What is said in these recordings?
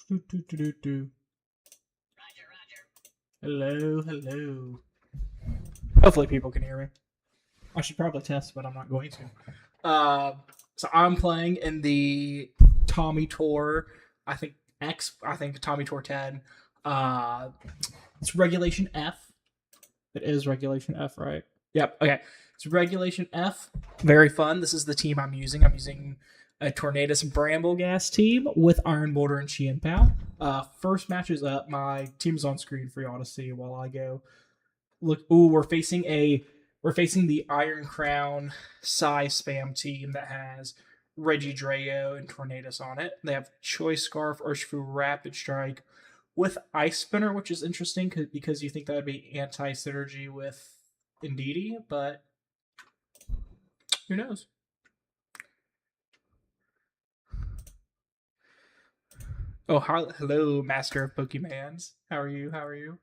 Do, do, do, do, do. Hello, hello. Hopefully people can hear me. I should probably test, but I'm not going to. So I'm playing in the Tommy Tour, I think I think Tommy Tour 10. It's Regulation F. It is Regulation F, right? Yep. Okay. It's Regulation F. Very fun. This is the team I'm using. I'm using a Tornadus Brambleghast team with Iron Boulder and Chien Pao. First match is up. My team's on screen for y'all to see while I go. Look, ooh, we're facing the Iron Crown Psy Spam team that has Regidrago and Tornadus on it. They have Choice Scarf, Urshifu, Rapid Strike with Ice Spinner, which is interesting because you think that would be anti-synergy with Indeedee, but who knows? Oh, hello, Master of Pokemans. How are you? How are you?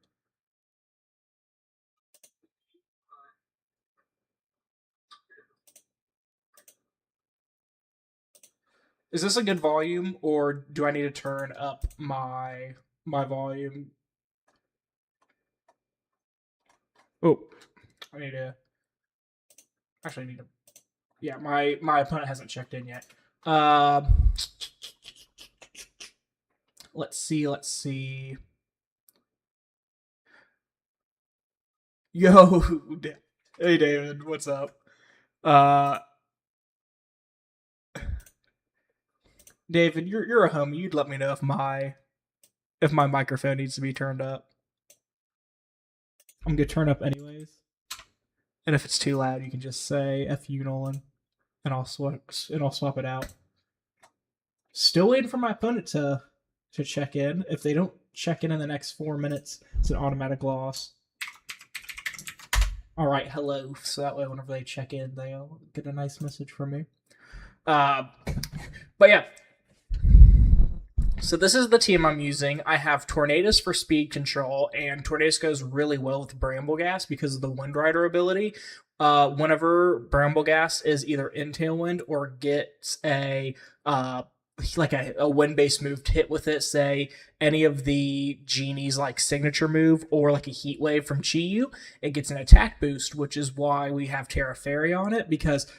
Is this a good volume, or do I need to turn up my volume? Oh, I need to actually need to. Yeah, my opponent hasn't checked in yet. Uh, let's see. Let's see. Yo, hey David, what's up? Uh, David, you're a homie. You'd let me know if my microphone needs to be turned up. I'm gonna turn up anyways. And if it's too loud, you can just say "F you, Nolan," and I'll swap it out. Still waiting for my opponent to check in. If they don't check in the next 4 minutes, it's an automatic loss. All right, hello. So that way, whenever they check in, they'll get a nice message from me. But yeah. So this is the team I'm using. I have Tornadus for speed control, and Tornadus goes really well with Brambleghast because of the Wind Rider ability. Whenever Brambleghast is either in Tailwind or gets a wind-based move to hit with it, say any of the Genie's like signature move or like a Heat Wave from Chi-Yu, it gets an attack boost, which is why we have Terra Fairy on it, because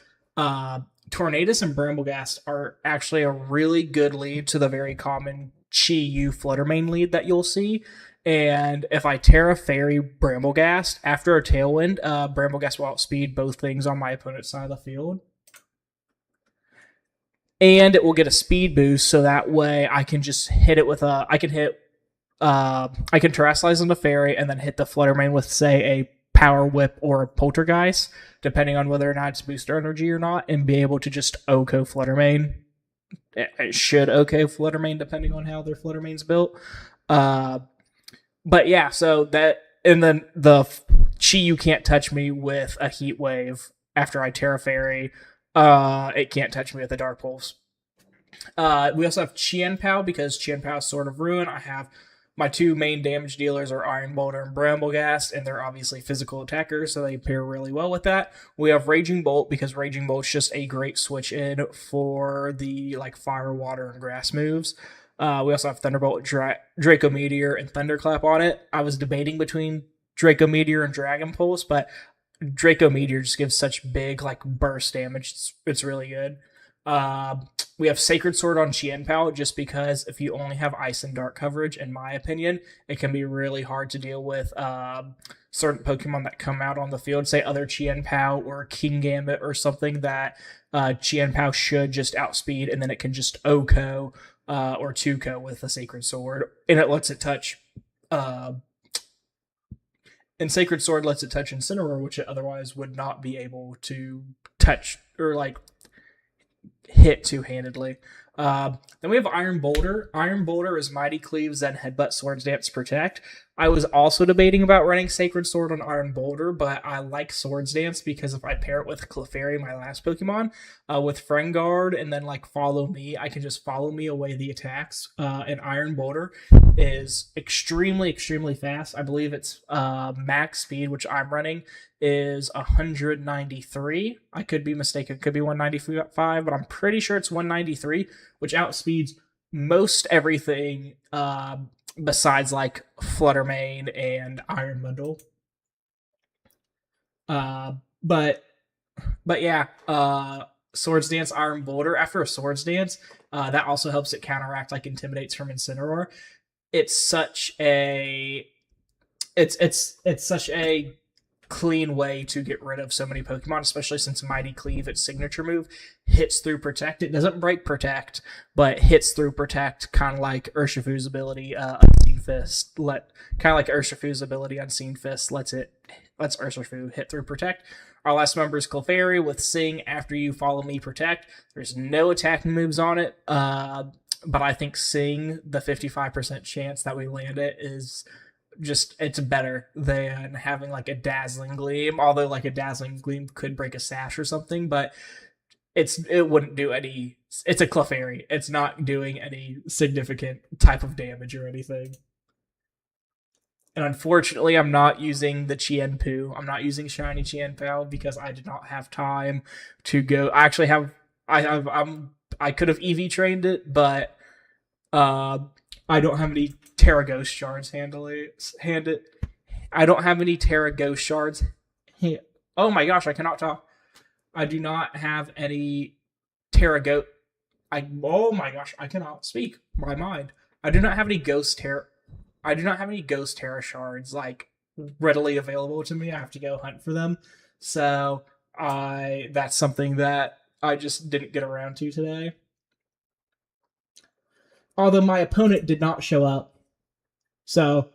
Tornadus and Brambleghast are actually a really good lead to the very common Chi-Yu Fluttermane lead that you'll see. And if I Terra Fairy Brambleghast after a Tailwind, Brambleghast will outspeed both things on my opponent's side of the field. And it will get a speed boost, so that way I can just hit it with I can Terrasilize on the Fairy and then hit the Fluttermane with, say, a Power Whip or a Poltergeist, depending on whether or not it's booster energy or not, and be able to just OHKO Fluttermane. It should OHKO Fluttermane, depending on how their Fluttermane's built. But yeah, so that, and then the Chi-Yu can't touch me with a Heat Wave after I Terra Fairy. It can't touch me with a Dark Pulse. We also have Chien Pao, because Chien Pao is Sword of Ruin. I have my two main damage dealers are Iron Boulder and Brambleghast, and they're obviously physical attackers, so they pair really well with that. We have Raging Bolt, because Raging Bolt's just a great switch in for the like fire, water, and grass moves. We also have Thunderbolt, Draco Meteor, and Thunderclap on it. I was debating between Draco Meteor and Dragon Pulse, but Draco Meteor just gives such big like burst damage. It's really good. We have Sacred Sword on Chien Pao, just because if you only have Ice and Dark coverage, in my opinion, it can be really hard to deal with certain Pokemon that come out on the field, say other Chien Pao or King Gambit or something that Chien Pao should just outspeed, and then it can just OHKO or 2KO with a Sacred Sword, and it lets it touch. And Sacred Sword lets it touch Incineroar, which it otherwise would not be able to touch or like hit two-handedly. Then we have Iron Boulder. Iron Boulder is Mighty Cleave, Zen Headbutt, Swords Dance, Protect. I was also debating about running Sacred Sword on Iron Boulder, but I like Swords Dance because if I pair it with Clefairy, my last Pokemon, with Guard, and then like Follow Me, I can just follow me away the attacks. And Iron Boulder is extremely, extremely fast. I believe its max speed, which I'm running, is 193. I could be mistaken. It could be 195, but I'm pretty sure it's 193, which outspeeds most everything besides like Fluttermane and Iron Bundle. Uh, but yeah, Swords Dance, Iron Boulder. After a Swords Dance, that also helps it counteract like Intimidates from Incineroar. It's such a it's such a clean way to get rid of so many Pokemon, especially since Mighty Cleave, its signature move, hits through Protect. It doesn't break Protect, but hits through Protect, kind of like Urshifu's ability, Unseen Fist. Kind of like Urshifu's ability, Unseen Fist lets Urshifu hit through Protect. Our last member is Clefairy with Sing. After you follow me, Protect. There's no attacking moves on it, but I think Sing, the 55% chance that we land it is just, it's better than having like a Dazzling Gleam, although like a Dazzling Gleam could break a Sash or something, but it wouldn't do any. It's a Clefairy. It's not doing any significant type of damage or anything. And unfortunately, I'm not using the Chien-Poo. I'm not using Shiny Chien-Pao because I did not have time to go. I actually have. I could have EV trained it, but I don't have any Terra Ghost Shards handed. I don't have any Terra Ghost Shards. Oh my gosh, I cannot talk. I do not have any Terra Ghost. Oh my gosh, I cannot speak. My mind. I do not have any Ghost Terra Shards like readily available to me. I have to go hunt for them. So that's something that I just didn't get around to today. Although my opponent did not show up. So,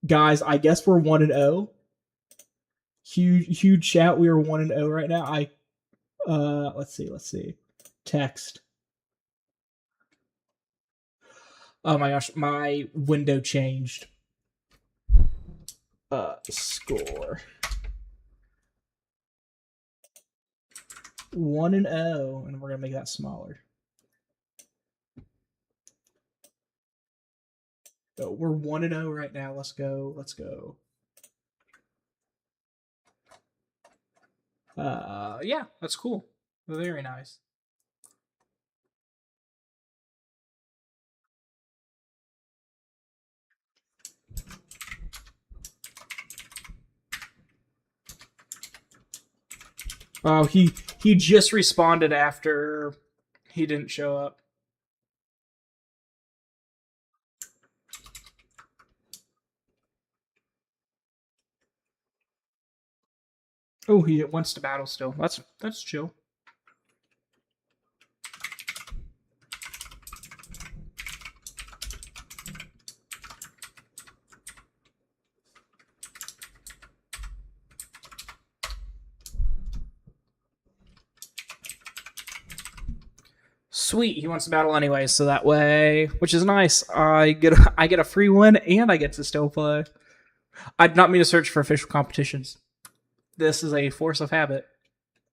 guys, I guess we're 1-0. Huge shout. We are 1-0 right now. Let's see. Text. Oh my gosh, my window changed. Score. 1-0, and we're gonna make that smaller. So we're 1-0 right now. Let's go. Yeah, that's cool. Very nice. Oh, he just responded after he didn't show up. Oh, he wants to battle still. That's chill. Sweet, he wants to battle anyway, so that way, which is nice. I get a free win and I get to still play. I'd not mean to search for official competitions. This is a force of habit.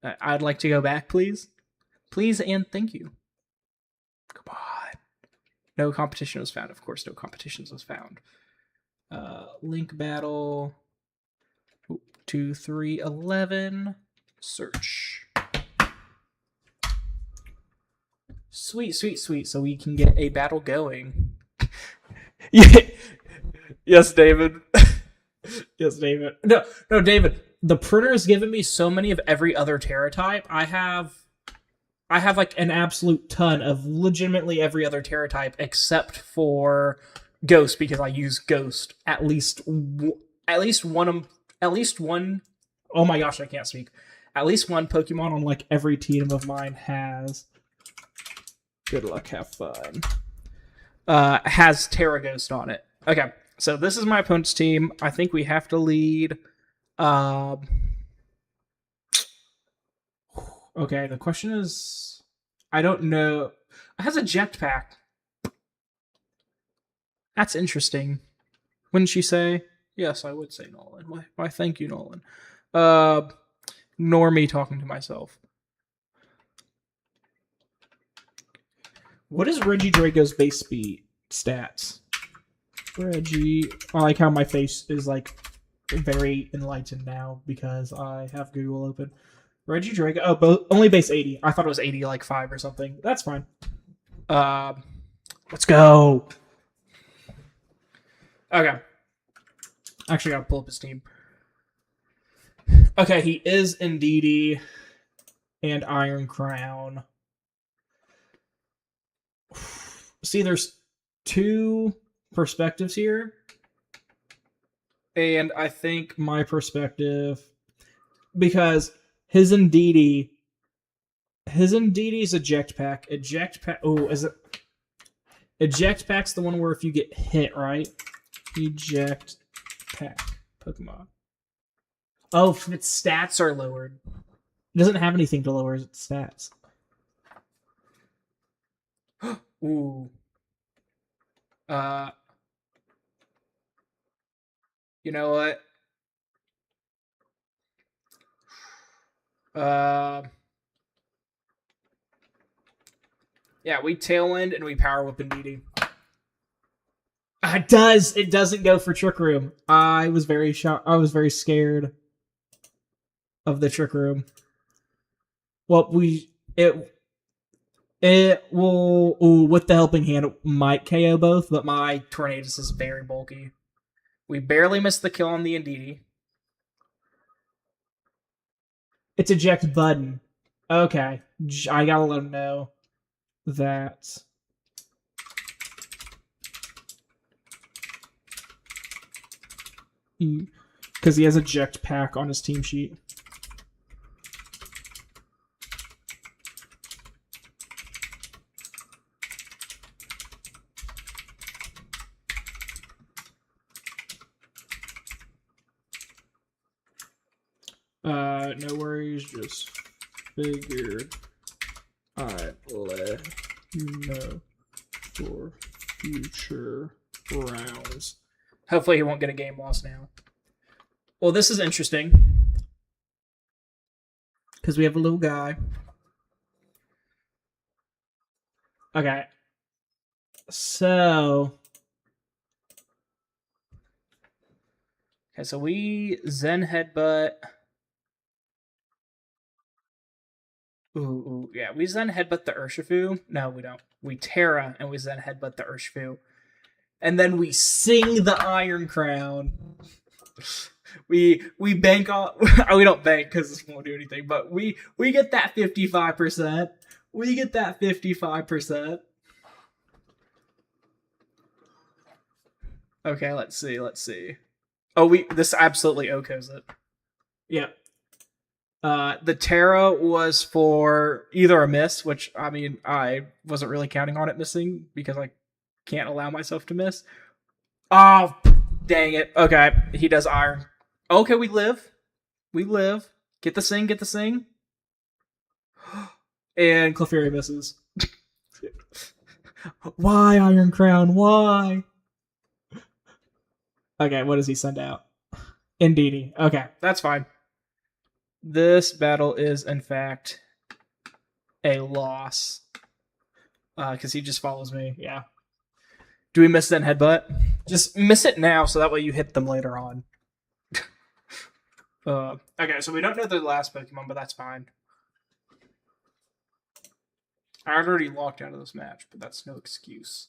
I'd like to go back, please. Please and thank you. Come on. No competition was found. Of course, no competitions was found. Link battle. 2, 3, 11. Search. Sweet. So we can get a battle going. Yes, David. Yes, David. No, David. The printer has given me so many of every other Terra type. I have like an absolute ton of legitimately every other Terra type except for Ghost, because I use Ghost at least one. Oh my gosh, I can't speak. At least one Pokemon on like every team of mine has. Good luck, have fun. Has Terra Ghost on it. Okay, so this is my opponent's team. I think we have to lead. Okay, the question is, I don't know. It has a jetpack. That's interesting. Wouldn't you say? Yes, I would say Nolan. Why thank you, Nolan. Ignore me talking to myself. What is Regidrago's base speed stats? Reggie. I like how my face is like very enlightened now because I have Google open. Regidrago. Oh, only base 80. I thought it was 80 like 5 or something. That's fine. Let's go. Okay. Actually, gotta pull up his team. Okay, he is Indeedee and Iron Crown. See, there's two perspectives here. And I think my perspective, because his Indeedee's eject pack. Eject pack. Oh, is it? Eject pack's the one where if you get hit, right? Eject pack Pokemon. Oh, its stats are lowered. It doesn't have anything to lower its stats. Ooh. You know what? Yeah, we Tailwind and we Power Whip Indeedee. It does. It doesn't go for Trick Room. I was very shocked. I was very scared of the Trick Room. Well, it will, with the Helping Hand, it might KO both, but my Tornadus is very bulky. We barely missed the kill on the Indeedee. It's eject button. Okay. I gotta let him know that. Because he has eject pack on his team sheet. No worries, just figured I'd let you know for future rounds. Hopefully he won't get a game loss now. Well, this is interesting. Because we have a little guy. Okay. So... Okay, so we Zen Headbutt... Ooh, yeah. We Zen Headbutt the Urshifu. No, we don't. We Terra and we Zen Headbutt the Urshifu. And then we sing the Iron Crown. We bank on... we don't bank because this won't do anything, but we get that 55%. We get that 55%. Okay, let's see. Oh, this absolutely OHKOs it. Yep. The Terra was for either a miss, which, I mean, I wasn't really counting on it missing because I can't allow myself to miss. Oh, dang it. Okay, he does Iron. Okay, we live. Get the sing. And Clefairy misses. Why, Iron Crown? Why? Okay, what does he send out? Indeedee. Okay, that's fine. This battle is, in fact, a loss. Because he just follows me. Yeah. Do we miss that headbutt? Just miss it now so that way you hit them later on. Okay, so we don't know the last Pokemon, but that's fine. I already locked out of this match, but that's no excuse.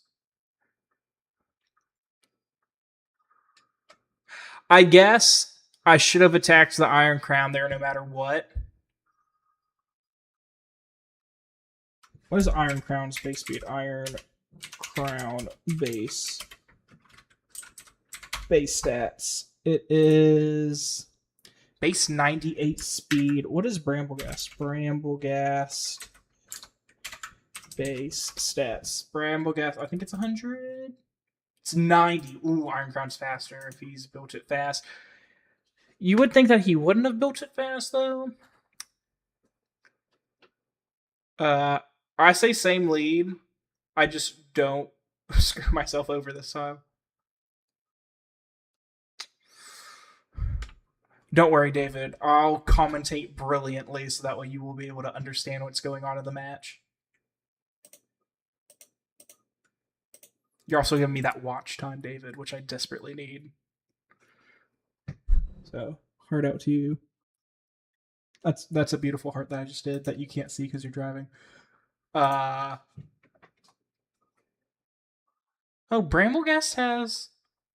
I guess I should have attacked the Iron Crown there no matter what. What is Iron Crown's base speed? Iron Crown base stats. It is base 98 speed. What is Brambleghast? Brambleghast base stats. Brambleghast, I think it's 100. It's 90. Ooh, Iron Crown's faster if he's built it fast. You would think that he wouldn't have built it fast, though. I say same lead. I just don't screw myself over this time. Don't worry, David. I'll commentate brilliantly so that way you will be able to understand what's going on in the match. You're also giving me that watch time, David, which I desperately need. So, heart out to you. That's a beautiful heart that I just did that you can't see because you're driving. Oh, Bramblegast has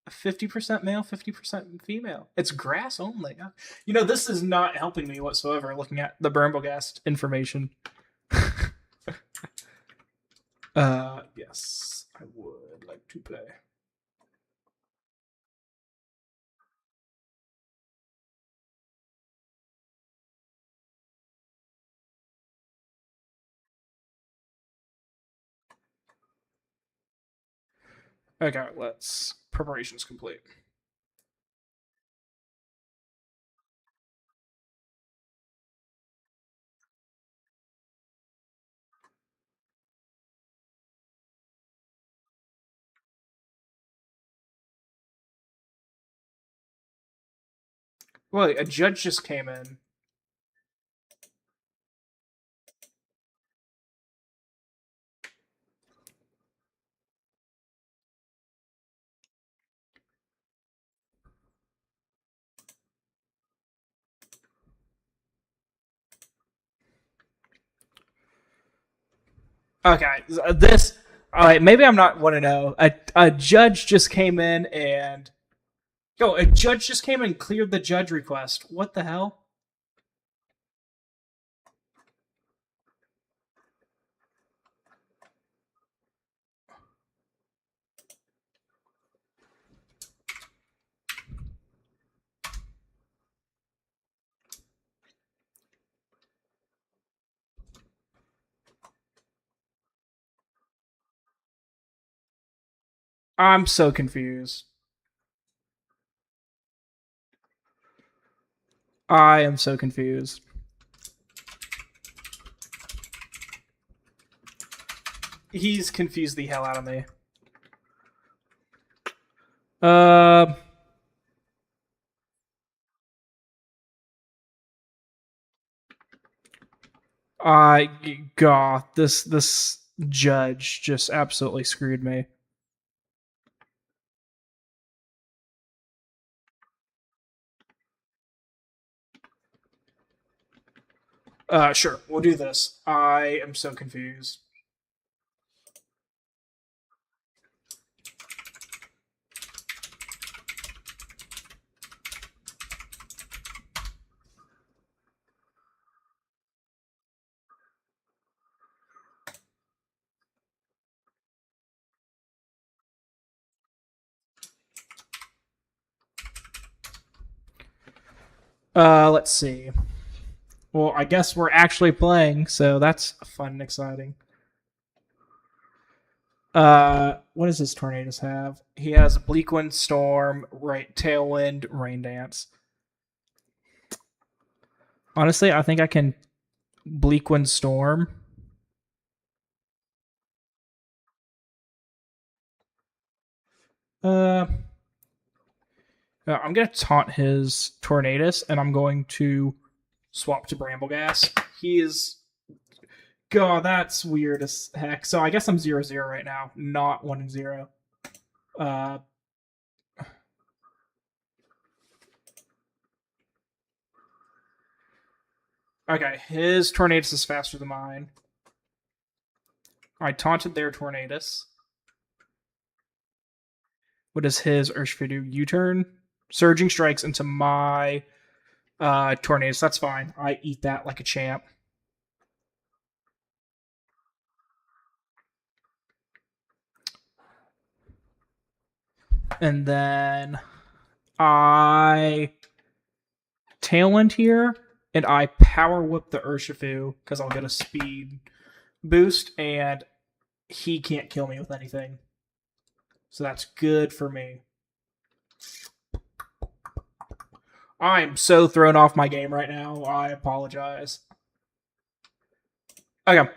50% male, 50% female. It's grass only. This is not helping me whatsoever looking at the Bramblegast information. Yes, I would like to play. Okay, let's. Preparations complete. Well, a judge just came in. Okay, this. All right, maybe I'm not want to know. A judge just came in and. Oh, a judge just came and cleared the judge request. What the hell? I'm so confused. I am so confused. He's confused the hell out of me. Uh, I God, this judge just absolutely screwed me. Sure, we'll do this. I am so confused. Let's see. Well, I guess we're actually playing, so that's fun and exciting. What does his tornadoes have? He has Bleak Wind Storm, right, Tailwind, Rain Dance. Honestly, I think I can Bleak Wind Storm. Uh, I'm gonna taunt his Tornadus, and I'm going to swap to Bramblegas. He is. God, that's weird as heck. So I guess I'm 0-0 right now, not 1-0. Uh, okay, his Tornadus is faster than mine. I taunted their Tornadus. What does his Urshifu do? U-turn? Surging strikes into my Tornadus. That's fine. I eat that like a champ. And then I Tailwind here, and I Power Whip the Urshifu because I'll get a speed boost, and he can't kill me with anything. So that's good for me. I'm so thrown off my game right now. I apologize. Okay.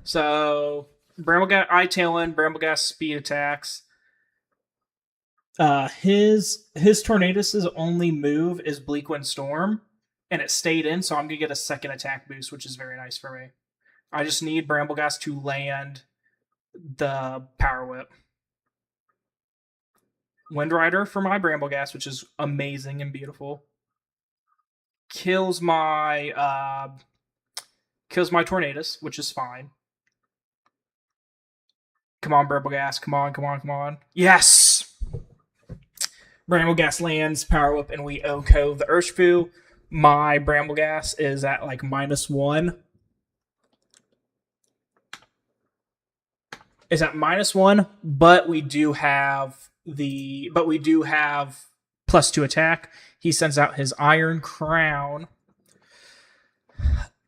So Bramblegas, I Tailwind, Bramblegas speed attacks. His Tornadus's only move is Bleak Wind Storm, and it stayed in, so I'm gonna get a second attack boost, which is very nice for me. I just need Bramblegas to land the Power Whip. Wind Rider for my Bramblegas, which is amazing and beautiful. Kills my Tornadus, which is fine. Come on, Burblegas. Come on, come on, come on. Yes! Bramblegas lands, Power Whip, and we OHKO the Urshifu. My Bramblegas is at like -1. Is at -1, but we do have +2 attack. He sends out his Iron Crown.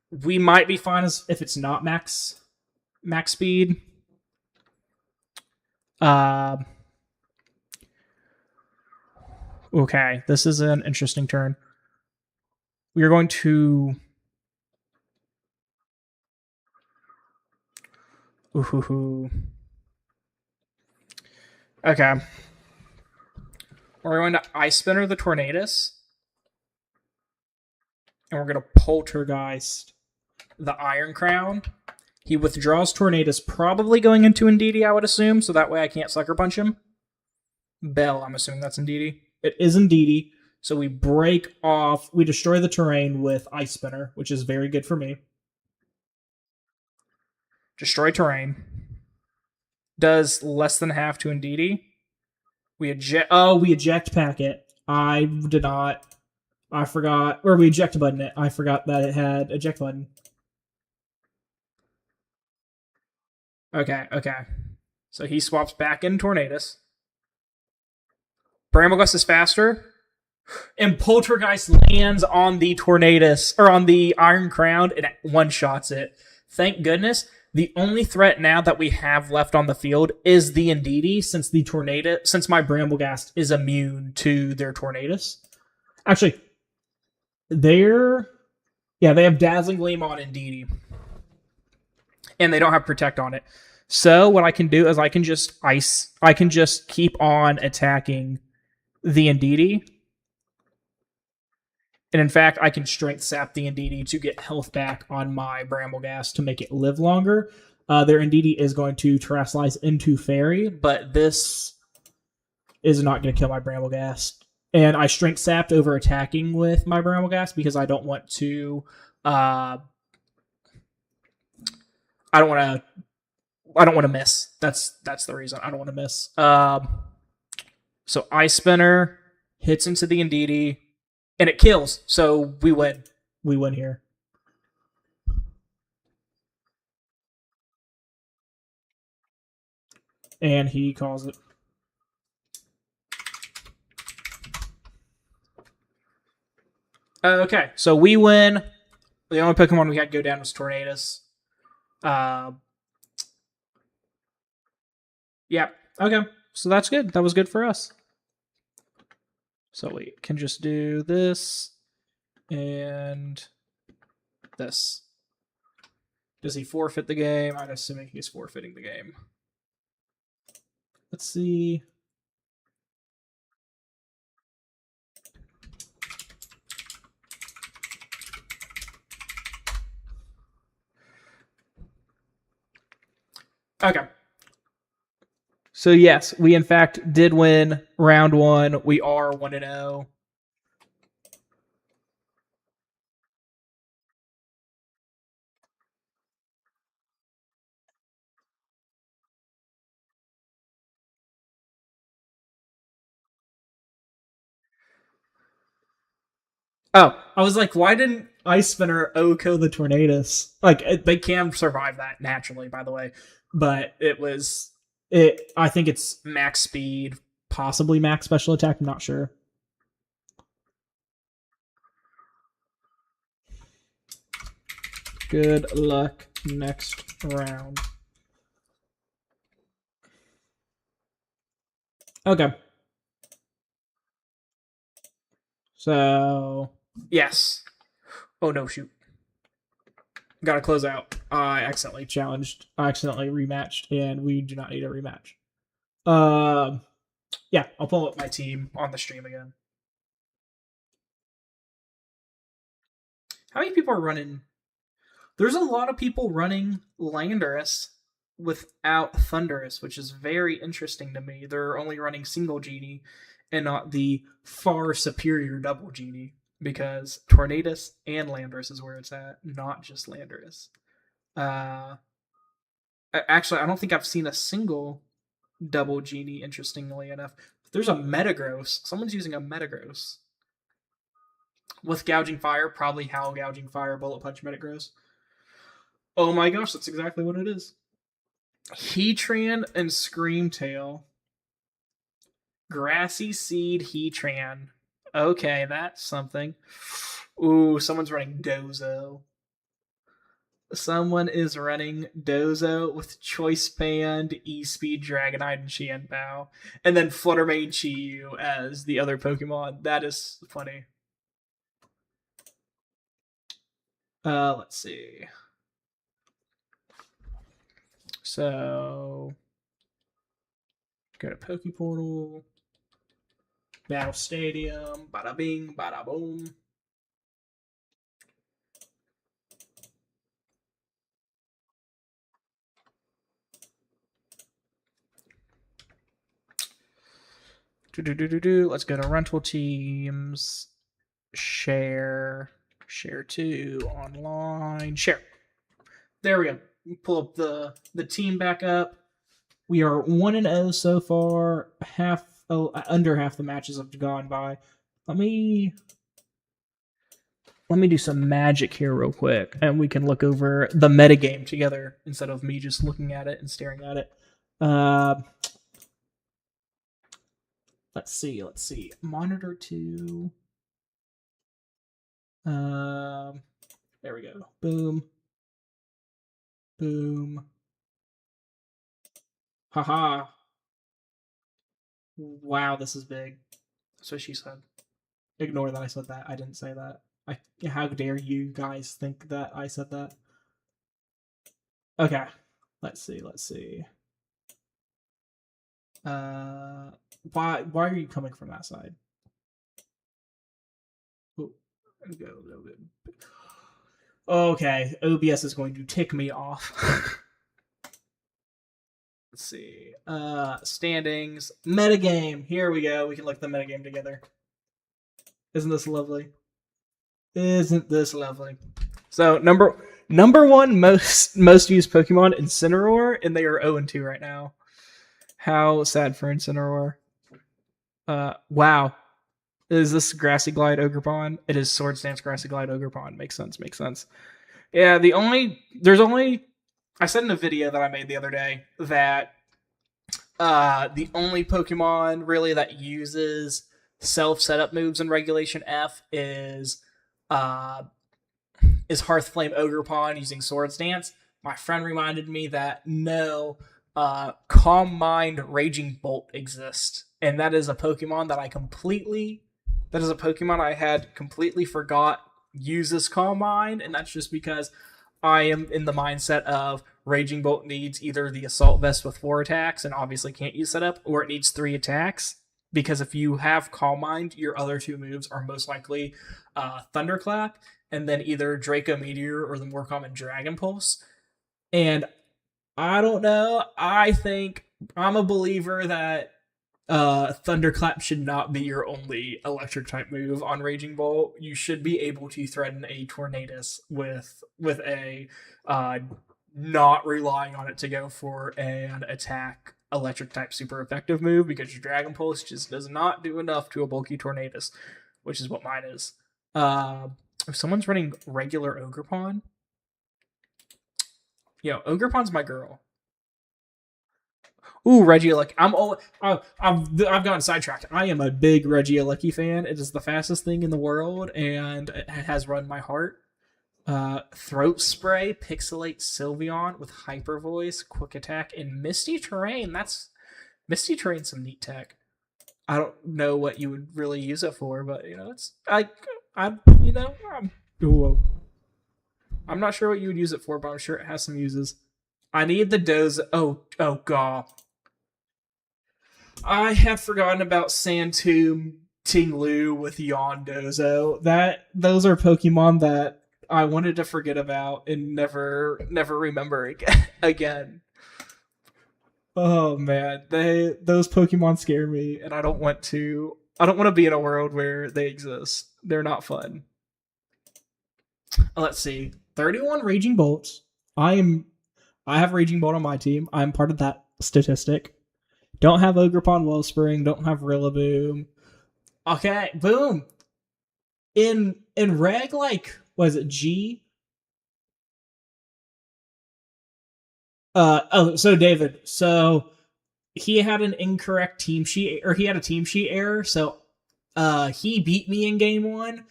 We might be fine if it's not max speed. Okay, this is an interesting turn. We are going to. Ooh. Okay. We're going to Ice Spinner the Tornadus. And we're going to Poltergeist the Iron Crown. He withdraws Tornadus, probably going into Indeedee, I would assume, so that way I can't Sucker Punch him. Bell, I'm assuming that's Indeedee. It is Indeedee. So we destroy the terrain with Ice Spinner, which is very good for me. Destroy terrain. Does less than half to Indeedee. We eject packet. I did not. I forgot. Or we eject button it. I forgot that it had eject button. Okay. So he swaps back in Tornadus. Bramblegus is faster. And Poltergeist lands on the Tornadus, or on the Iron Crown, and one-shots it. Thank goodness. The only threat now that we have left on the field is the Indeedee, since my Brambleghast is immune to their Tornadus. Actually, they have Dazzling Gleam on Indeedee. And they don't have Protect on it. So what I can do is I can just keep on attacking the Indeedee. And in fact, I can Strength Sap the Indeedee to get health back on my Brambleghast to make it live longer. Their Indeedee is going to Terrasilize into Fairy, but this is not going to kill my Brambleghast. And I Strength Sapped over attacking with my Brambleghast because I don't want to. I don't want to miss. That's the reason. I don't want to miss. So Ice Spinner hits into the Indeedee. And it kills, so we win. We win here. And he calls it. Okay, so we win. The only Pokemon we had go down was Tornadus. Yeah, okay. So that's good. That was good for us. So we can just do this and this. Does he forfeit the game? I'm assuming he's forfeiting the game. Let's see. Okay. So yes, we in fact did win round 1. We are 1-0. Oh, I was like, why didn't Ice Spinner OHKO the Tornadus? Like, they can survive that naturally, by the way. But I think it's max speed, possibly max special attack. I'm not sure. Good luck next round. Okay. So, yes. Oh, no, shoot. Gotta close out. I accidentally rematched, and we do not need a rematch. Yeah, I'll pull up my team on the stream again. How many people are running? There's a lot of people running Landorus without Thundurus, which is very interesting to me. They're only running single Genie and not the far superior double Genie, because Tornadus and Landorus is where it's at, not just Landorus. Actually, I don't think I've seen a single double genie, interestingly enough. There's a Metagross. Someone's using a Metagross. With Gouging Fire, probably Howl Gouging Fire, Bullet Punch Metagross. Oh my gosh, that's exactly what it is. Heatran and Screamtail. Grassy Seed Heatran. Okay, that's something. Ooh, someone's running Dozo. Someone is running Dozo with Choice Band, E-Speed, Dragonite, and Qianbao. And then Fluttermane Chi-Yu as the other Pokemon. That is funny. Let's see. So, go to Pokeportal. Battle Stadium. Bada bing, bada boom. Let's go to rental teams. Share 2 online. Share. There we go. Pull up the team back up. We are 1-0 so far. Under half the matches have gone by. Let me do some magic here real quick, and we can look over the metagame together instead of me just looking at it and staring at it. Let's see. Monitor 2. There we go. Boom. Boom. Haha. Wow, this is big. That's what she said. Ignore that I said that. I didn't say that. How dare you guys think that I said that? Okay. Let's see. Why are you coming from that side? Ooh, go a little bit. Okay, OBS is going to tick me off. Let's see. Standings. Metagame. Here we go. We can look at the metagame together. Isn't this lovely? Isn't this lovely? So number one most used Pokemon, Incineroar, and they are 0-2 right now. How sad for Incineroar. Wow. Is this Grassy Glide Ogerpon? It is Swords Dance Grassy Glide Ogerpon. Makes sense. Yeah, I said in a video that I made the other day that the only Pokemon really that uses self-setup moves in Regulation F is Hearthflame Ogerpon using Swords Dance. My friend reminded me that no, Calm Mind Raging Bolt exists, and that is a Pokemon that I had completely forgot uses Calm Mind, and that's just because I am in the mindset of Raging Bolt needs either the Assault Vest with 4 attacks and obviously can't use setup, or it needs 3 attacks. Because if you have Calm Mind, your other 2 moves are most likely Thunderclap and then either Draco Meteor or the more common Dragon Pulse. And I don't know. I think I'm a believer that Thunderclap should not be your only electric type move on Raging Bolt. You should be able to threaten a Tornadus with a not relying on it to go for an attack electric type super effective move, because your Dragon Pulse just does not do enough to a bulky Tornadus, which is what mine is. If someone's running regular Ogerpon, Ogerpon's my girl. Ooh, Regieleki. I've gotten sidetracked. I am a big Regieleki fan. It is the fastest thing in the world, and it has run my heart. Throat Spray, Pixelate Sylveon with Hyper Voice, Quick Attack, and Misty Terrain. Misty Terrain's some neat tech. I don't know what you would really use it for, but I'm not sure what you would use it for, but I'm sure it has some uses. I need the Doze. Oh god. I had forgotten about Sandtomb Tinglu with Yondozo. Those are Pokemon that I wanted to forget about and never remember again. Oh man, those Pokemon scare me, and I don't want to be in a world where they exist. They're not fun. Let's see. 31 Raging Bolts. I am I have Raging Bolt on my team. I'm part of that statistic. Don't have Ogerpon Wellspring. Don't have Rillaboom. Okay, boom. In reg, like, was it G? So David, so he had an incorrect team sheet, or he had a team sheet error. So, he beat me in game one,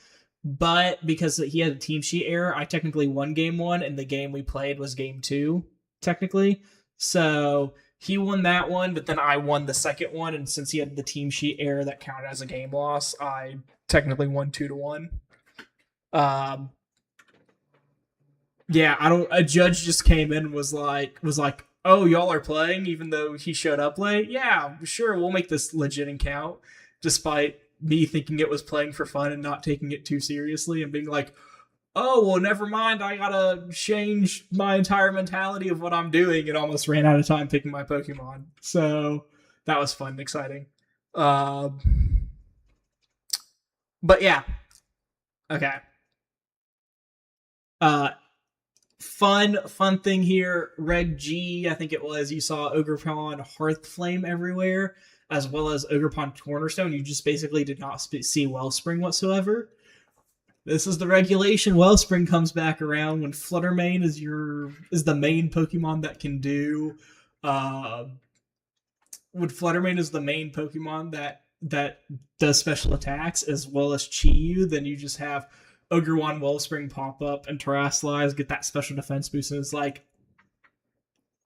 but because he had a team sheet error, I technically won game one, and the game we played was game two, technically. So he won that one, but then I won the second one, and since he had the team sheet error that counted as a game loss, I technically won 2-1. Um, yeah, I don't. A judge just came in and was like, "Oh, y'all are playing," even though he showed up late. Yeah, sure, we'll make this legit and count, despite me thinking it was playing for fun and not taking it too seriously, and being like, "Oh, well, never mind. I gotta change my entire mentality of what I'm doing," and almost ran out of time picking my Pokemon. So that was fun and exciting. But yeah, okay. Uh, fun thing here. Reg G, I think it was. You saw Ogerpon Hearthflame everywhere, as well as Ogerpon Cornerstone. You just basically did not see Wellspring whatsoever. This is the regulation. Wellspring comes back around when Fluttermane is the main Pokemon that can do. When Fluttermane is the main Pokemon that does special attacks, as well as Chi-Yu, then you just have Ogerwan Wellspring pop up and Terrasilize get that special defense boost, and it's like,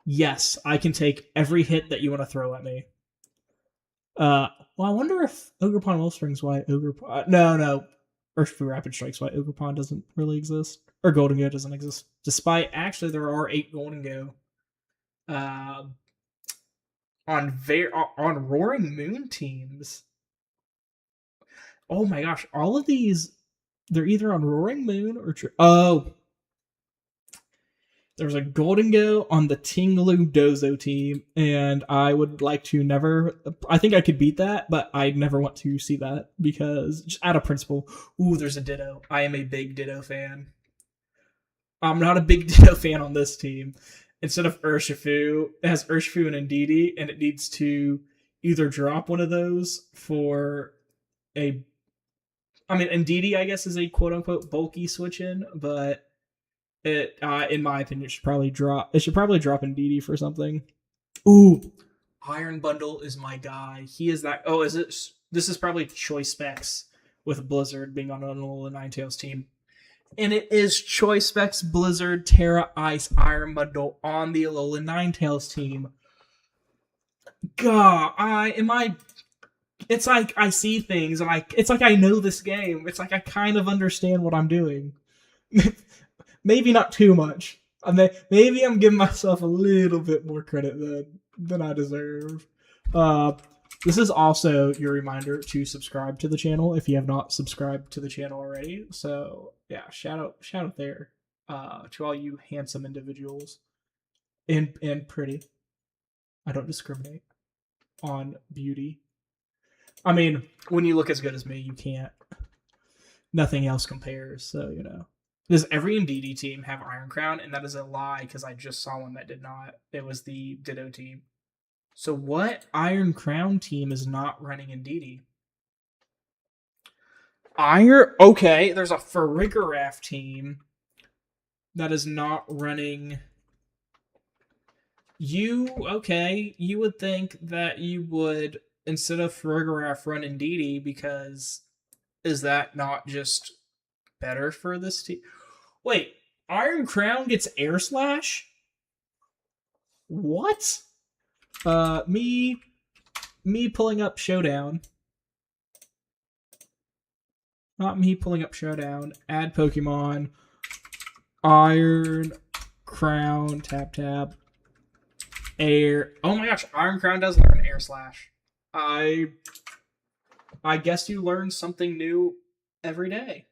yes, I can take every hit that you want to throw at me. Well, I wonder if Ogerpon Wellspring's why Ogerpon. No. Urshifu Rapid Strike's why Ogerpon doesn't really exist. Or Golden doesn't exist. Despite, actually, there are 8 Golden Go. On Roaring Moon teams. Oh my gosh, all of these, they're either on Roaring Moon or... There's a Golden Go on the Tinglu Dozo team, and I would like to never... I think I could beat that, but I never want to see that, because just out of principle. Ooh, there's a Ditto. I am a big Ditto fan. I'm not a big Ditto fan on this team. Instead of Urshifu, it has Urshifu and Indeedee, and it needs to either drop one of those for a... I mean, Indeedee, I guess, is a quote-unquote bulky switch-in, but... It, in my opinion, should probably drop. It should probably drop Indeedee for something. Ooh, Iron Bundle is my guy. He is that. Oh, is it? This is probably Choice Specs with Blizzard being on Alola Ninetales team, and it is Choice Specs, Blizzard, Terra, Ice, Iron Bundle on the Alola Ninetales team. God, It's like I see things, and it's like I know this game. It's like I kind of understand what I'm doing. Maybe not too much. Maybe I'm giving myself a little bit more credit than I deserve. This is also your reminder to subscribe to the channel if you have not subscribed to the channel already. So yeah, shout out there to all you handsome individuals and pretty. I don't discriminate on beauty. I mean, when you look as good as me, you can't. Nothing else compares. So you know. Does every Indeedee team have Iron Crown? And that is a lie, because I just saw one that did not. It was the Ditto team. So what Iron Crown team is not running Indeedee? Okay, there's a Farigiraf team that is not running... You would think that you would, instead of Farigiraf, run Indeedee, because is that not just... better for this team? Wait, Iron Crown gets Air Slash? What? Me pulling up Showdown. Not me pulling up Showdown. Add Pokemon. Iron Crown. Tap. Air. Oh my gosh, Iron Crown does learn Air Slash. I guess you learn something new every day.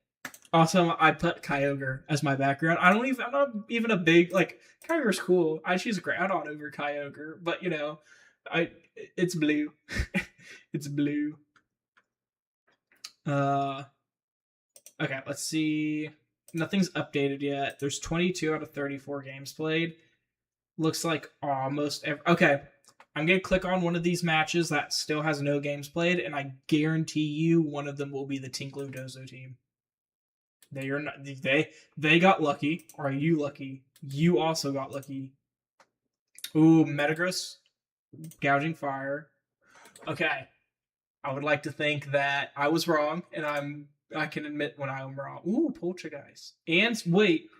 Also, I put Kyogre as my background. I'm not even a big, like, Kyogre's cool. I choose Groudon over Kyogre, but you know, it's blue. It's blue. Okay, let's see. Nothing's updated yet. There's 22 out of 34 games played. looks like almost okay. I'm gonna click on one of these matches that still has no games played, and I guarantee you one of them will be the Tinklu Dozo team. They are not. They got lucky. Are you lucky? You also got lucky. Ooh, Metagross, gouging fire. Okay, I would like to think that I was wrong, and I can admit when I am wrong. Ooh, Poltergeist. And wait,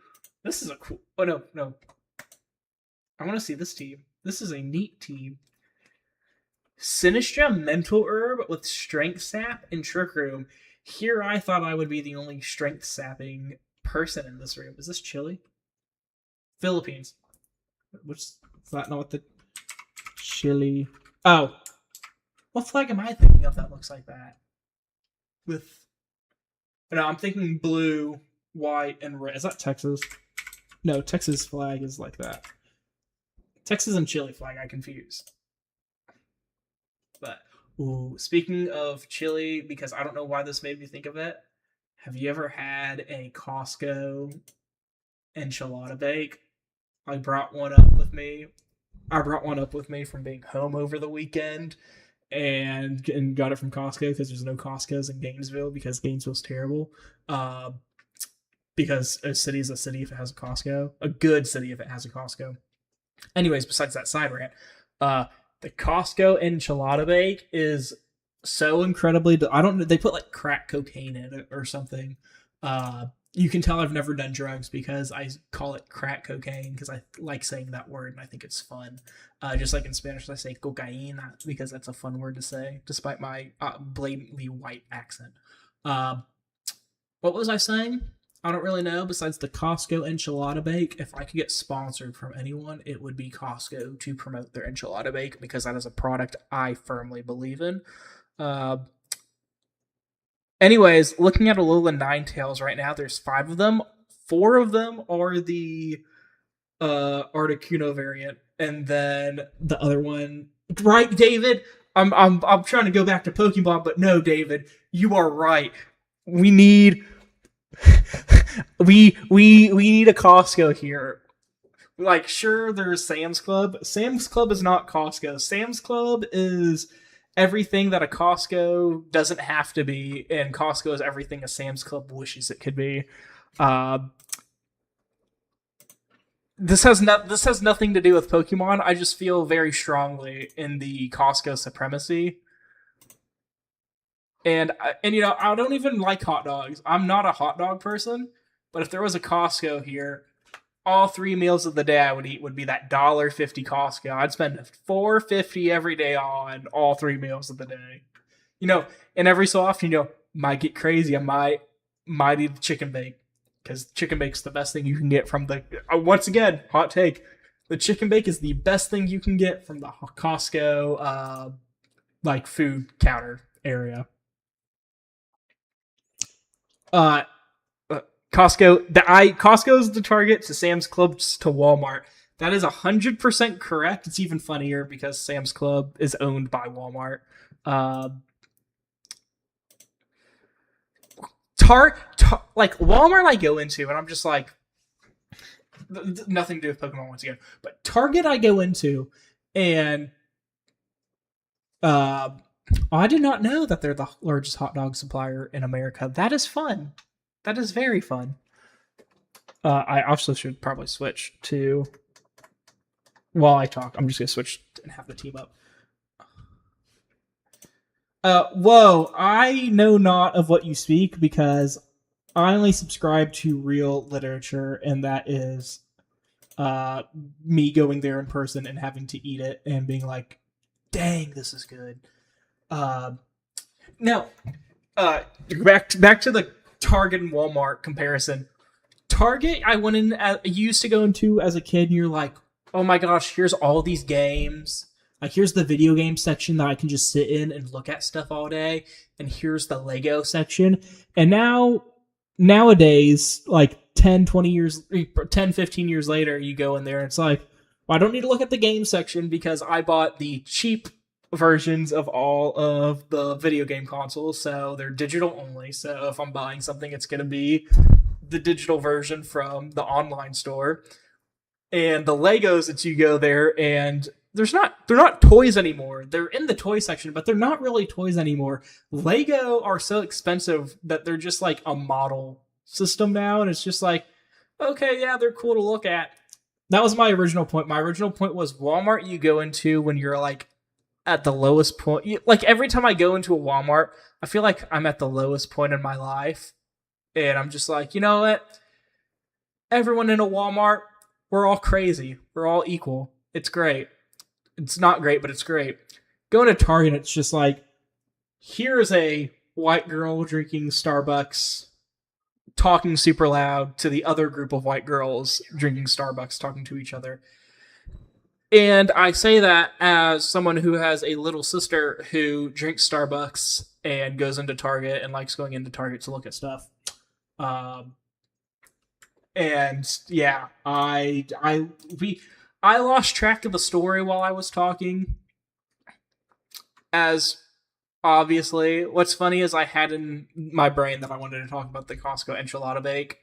this is a cool. Oh no. I want to see this team. This is a neat team. Sinistra Mental Herb with Strength Sap and Trick Room. Here I thought I would be the only strength sapping person in this room. Is this Chile? Philippines. Which is that not what the Chile? Oh, what flag am I thinking of that looks like that? With no, I'm thinking blue, white, and red. Is that Texas? No, Texas flag is like that. Texas and Chile flag, I confuse. But ooh, speaking of Chile, because I don't know why this made me think of it. Have you ever had a Costco enchilada bake? I brought one up with me. I brought one up with me from being home over the weekend, and got it from Costco because there's no Costco's in Gainesville because Gainesville's terrible. Because a city is a city if it has a Costco. A good city if it has a Costco. Anyways, besides that side rant, the Costco enchilada bake is so incredibly. I don't know. They put like crack cocaine in it or something. You can tell I've never done drugs because I call it crack cocaine because I like saying that word and I think it's fun. Just like in Spanish, I say cocaína because that's a fun word to say, despite my blatantly white accent. What was I saying? I don't really know. Besides the Costco enchilada bake, if I could get sponsored from anyone, it would be Costco to promote their enchilada bake because that is a product I firmly believe in. Anyways, looking at Alola Ninetales right now, there's 5 of them. 4 of them are the Articuno variant, and then the other one, right, David? I'm trying to go back to Pokemon, but no, David, you are right. We need we need a Costco here. Like, sure, there's Sam's Club. Sam's Club is not Costco. Sam's Club is everything that a Costco doesn't have to be, and Costco is everything a Sam's Club wishes it could be. This has nothing to do with Pokemon. I just feel very strongly in the Costco supremacy. And you know, I don't even like hot dogs. I'm not a hot dog person, but if there was a Costco here, all 3 meals of the day I would eat would be that $1.50 Costco. I'd spend $4.50 every day on all 3 meals of the day. You know, and every so often, you know, might get crazy. I might eat the chicken bake because chicken bake's the best thing you can get from the. Once again, hot take: the chicken bake is the best thing you can get from the Costco like food counter area. Costco's the target to Sam's Club's to Walmart. That is 100% correct. It's even funnier because Sam's Club is owned by Walmart. Like Walmart I go into and I'm just like nothing to do with Pokemon once again, but Target I go into and I did not know that they're the largest hot dog supplier in America. That is fun. That is very fun. I also should probably switch to... While I talk, I'm just going to switch and have the team up. Whoa, I know not of what you speak because I only subscribe to real literature, and that is me going there in person and having to eat it and being like, dang, this is good. Now, back to the Target and Walmart comparison. Target, I used to go into as a kid, and you're like, oh my gosh, here's all these games. Like, here's the video game section that I can just sit in and look at stuff all day, and here's the Lego section. And nowadays, like 10, 15 years later, you go in there, and it's like, well, I don't need to look at the game section because I bought the cheap versions of all of the video game consoles, so they're digital only. So if I'm buying something, it's going to be the digital version from the online store. And the Legos that you go there and they're not toys anymore. They're in the toy section, but they're not really toys anymore. Lego are so expensive that they're just like a model system now, and it's just like, okay, yeah, they're cool to look at. That was my original point. My original point was Walmart you go into when you're like at the lowest point. Like every time I go into a Walmart, I feel like I'm at the lowest point in my life. And I'm just like, you know what? Everyone in a Walmart, we're all crazy. We're all equal. It's great. It's not great, but it's great. Going to Target, it's just like, here's a white girl drinking Starbucks, talking super loud to the other group of white girls drinking Starbucks, talking to each other. And I say that as someone who has a little sister who drinks Starbucks and goes into Target and likes going into Target to look at stuff. And yeah, I lost track of the story while I was talking. As obviously, what's funny is I had in my brain that I wanted to talk about the Costco enchilada bake,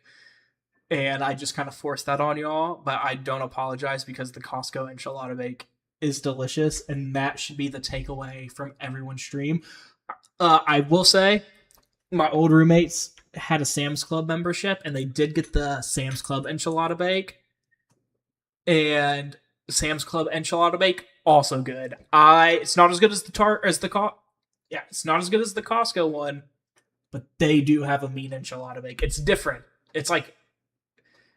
and I just kind of forced that on y'all. But I don't apologize because the Costco enchilada bake is delicious, and that should be the takeaway from everyone's stream. I will say, my old roommates had a Sam's Club membership, and they did get the Sam's Club enchilada bake. And Sam's Club enchilada bake also good. It's not as good as it's not as good as the Costco one, but they do have a mean enchilada bake. It's different. It's like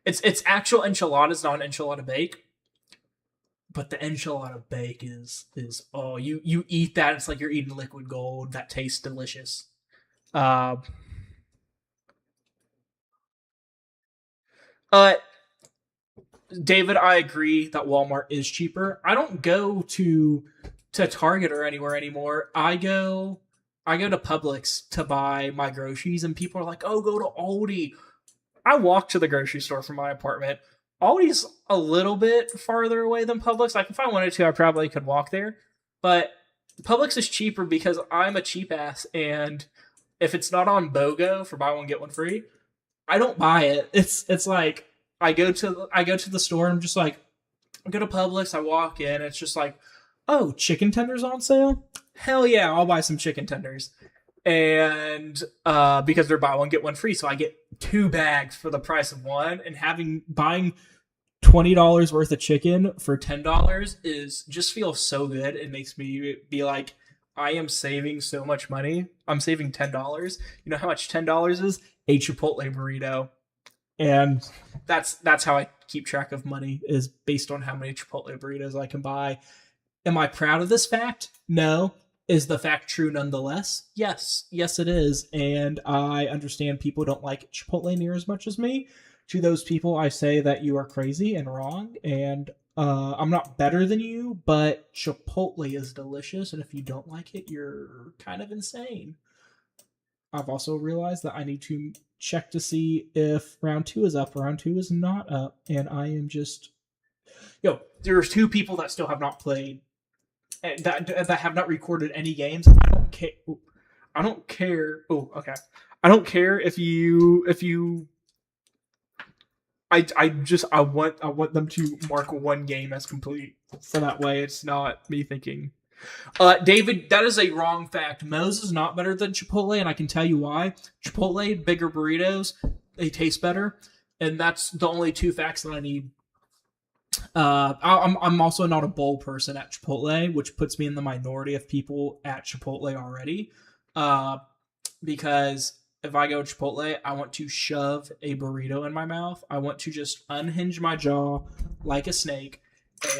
it's actual enchiladas, not an enchilada bake. But the enchilada bake is oh, you eat that, it's like you're eating liquid gold. That tastes delicious. Uh, uh David, I agree that Walmart is cheaper. I don't go to Target or anywhere anymore. I go to Publix to buy my groceries, and people are like, "Oh, go to Aldi." I walk to the grocery store from my apartment. Aldi's a little bit farther away than Publix. Like if I wanted to, I probably could walk there. But Publix is cheaper because I'm a cheap ass, and if it's not on BOGO for buy one get one free, I don't buy it. It's like I go to the store and I'm just like, I go to Publix, I walk in, it's just like, oh, chicken tenders on sale? Hell yeah, I'll buy some chicken tenders. And because they're buy one get one free, so I get 2 bags for the price of one, and buying $20 worth of chicken for $10 is just feels so good. It makes me be like, I am saving so much money. I'm saving $10. You know how much $10 is? A Chipotle burrito. And that's how I keep track of money, is based on how many Chipotle burritos I can buy. Am I proud of this fact? No. Is the fact true nonetheless? Yes. Yes, it is. And I understand people don't like Chipotle near as much as me. To those people, I say that you are crazy and wrong. And I'm not better than you, but Chipotle is delicious. And if you don't like it, you're kind of insane. I've also realized that I need to check to see if round 2 is up. Round 2 is not up, and I am just... there's 2 people that still have not played, that have not recorded any games. I don't care. I don't care. Oh, okay. I don't care if you. I want them to mark 1 game as complete, so that way it's not me thinking. David, that is a wrong fact. Moe's is not better than Chipotle, and I can tell you why. Chipotle, bigger burritos, they taste better, and that's the only 2 facts that I need. I'm also not a bowl person at Chipotle, which puts me in the minority of people at Chipotle already. Because if I go to Chipotle, I want to shove a burrito in my mouth. I want to just unhinge my jaw like a snake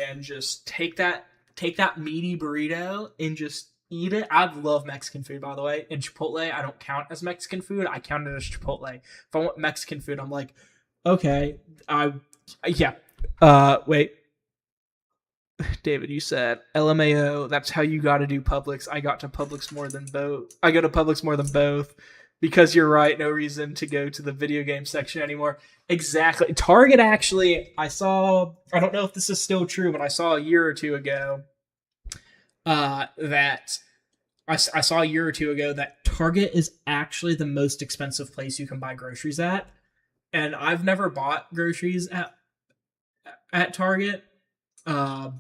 and just take that meaty burrito and just eat it. I love Mexican food, by the way. In Chipotle, I don't count as Mexican food. I count it as Chipotle. If I want Mexican food, I'm like, okay, wait. David, you said LMAO. That's how you got to do Publix. I got to Publix more than both. I go to Publix more than both because you're right. No reason to go to the video game section anymore. Exactly. Target, actually, I don't know if this is still true, but I saw a year or two ago that Target is actually the most expensive place you can buy groceries at. And I've never bought groceries at at Target. Uh,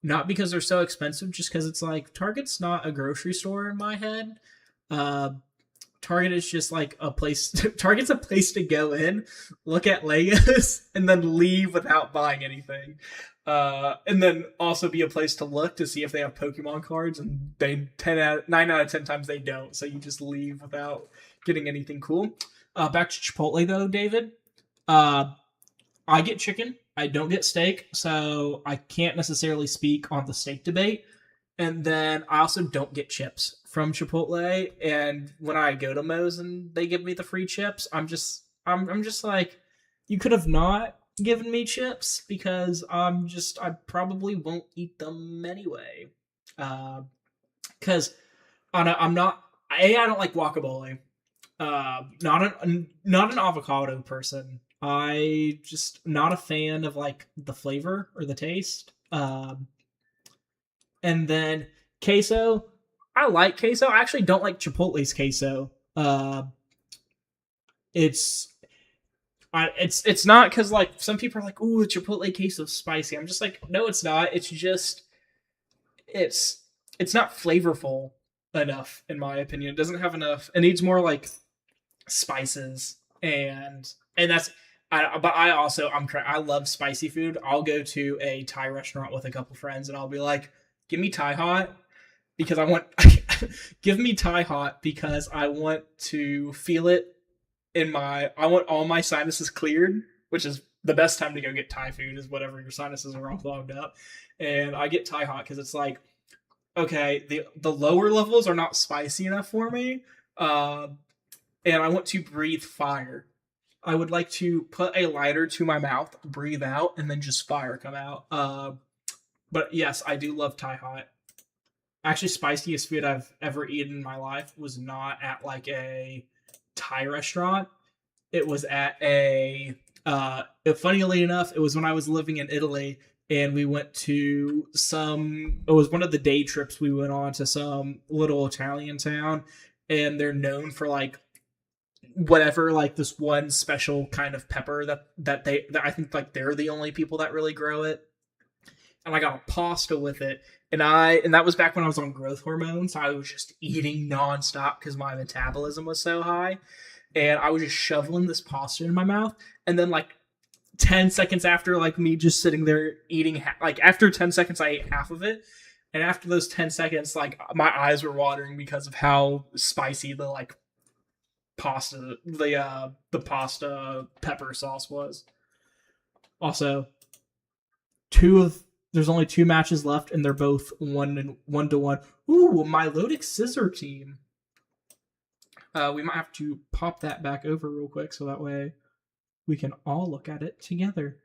Not because they're so expensive, just because it's like Target's not a grocery store in my head. Uh, Target is just like a place. Target's a place to go in, look at Legos, and then leave without buying anything. And then also be a place to look to see if they have Pokemon cards, and they 9 out of 10 times they don't. So you just leave without getting anything cool. Back to Chipotle though, David. Uh, I get chicken. I don't get steak, so I can't necessarily speak on the steak debate. And then I also don't get chips from Chipotle. And when I go to Moe's and they give me the free chips, I'm just like, you could have not given me chips because I probably won't eat them anyway. Because I'm not I don't like guacamole. Not an avocado person. I just not a fan of like the flavor or the taste. And then queso. I like queso. I actually don't like Chipotle's queso. It's it's not because like some people are like, "Ooh, Chipotle queso's spicy." I'm just like, no, it's not. It's just it's it's not flavorful enough in my opinion. It doesn't have enough. It needs more like spices and that's but I also I love spicy food. I'll go to a Thai restaurant with a couple friends and I'll be like, "Give me Thai hot because I want give me Thai hot because I want to feel it in my I want all my sinuses cleared, which is the best time to go get Thai food is whatever your sinuses are all clogged up." And I get Thai hot cuz it's like okay, the lower levels are not spicy enough for me. Uh and I want to breathe fire. I would like to put a lighter to my mouth, breathe out, and then just fire come out. But yes, I do love Thai hot. Actually, spiciest food I've ever eaten in my life was not at like a Thai restaurant. It was at a. Funnily enough, it was when I was living in Italy, and we went to some. It was one of the day trips we went on to some little Italian town, and they're known for like whatever like this one special kind of pepper that I think like they're the only people that really grow it. And I got a pasta with it. And that was back when I was on growth hormones. So I was just eating nonstop because my metabolism was so high. And I was just shoveling this pasta in my mouth. And then like 10 seconds after like me just sitting there eating like after 10 seconds I ate half of it. And after those 10 seconds, like my eyes were watering because of how spicy the like the pasta pepper sauce was. Also, there's only two matches left, and they're both 1-1. Ooh, my Lodic scissor team. We might have to pop that back over real quick so that way we can all look at it together.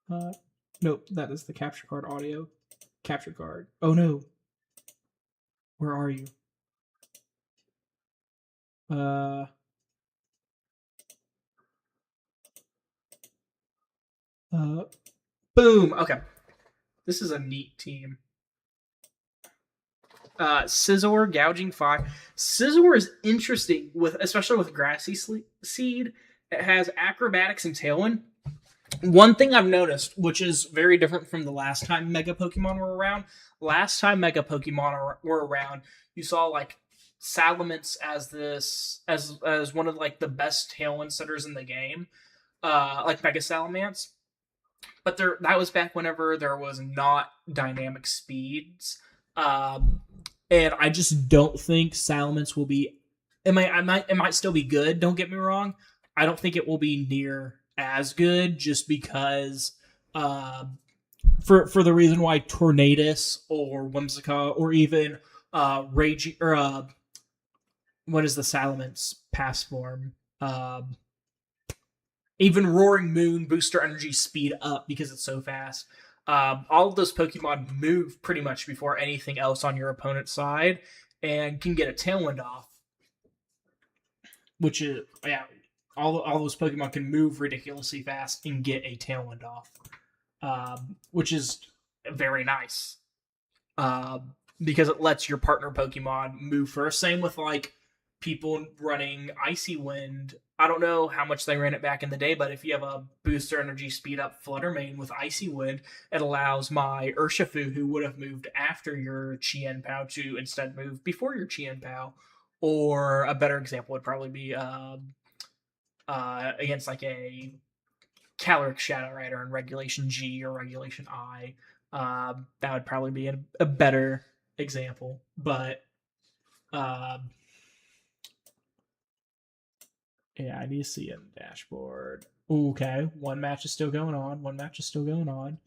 Nope, that is the capture card audio. Capture card. Oh no. Where are you? Boom. Okay. This is a neat team. Scizor, Gouging Fire. Scizor is interesting especially with Grassy Seed. It has Acrobatics and Tailwind. One thing I've noticed, which is very different from the last time Mega Pokemon were around. Last time Mega Pokemon were around, you saw like Salamence as one of like the best Tailwind setters in the game, like Mega Salamence. But that was back whenever there was not dynamic speeds, and I just don't think Salamence will be. It might still be good. Don't get me wrong. I don't think it will be near as good just because for the reason why Tornadus or Whimsicott or even Rage or what is the Salamence past form? Even Roaring Moon boosts their energy speed up because it's so fast. All of those Pokemon move pretty much before anything else on your opponent's side and can get a Tailwind off. Which is, yeah, all those Pokemon can move ridiculously fast and get a Tailwind off. Which is very nice. Because it lets your partner Pokemon move first. Same with like people running Icy Wind I don't know how much they ran it back in the day, but if you have a booster energy speed up Flutter Mane with Icy Wind, it allows my Urshifu, who would have moved after your Chien Pao, to instead move before your Chien Pao. Or a better example would probably be against like a Caloric Shadow Rider in Regulation G or Regulation I. That would probably be a better example. But yeah, I need to see it in the dashboard. Okay, one match is still going on. One match is still going on.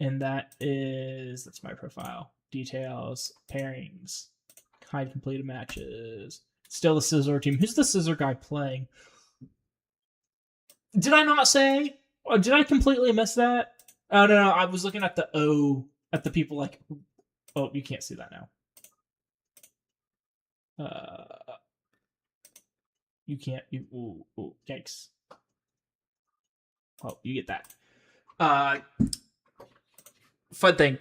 And that's my profile. Details, pairings, hide completed matches. Still the Scizor team. Who's the Scizor guy playing? Did I not say? Or did I completely miss that? Oh, no. I was looking at the at the people like. Oh, you can't see that now. You can't. Yikes. Oh, you get that. Fun thing.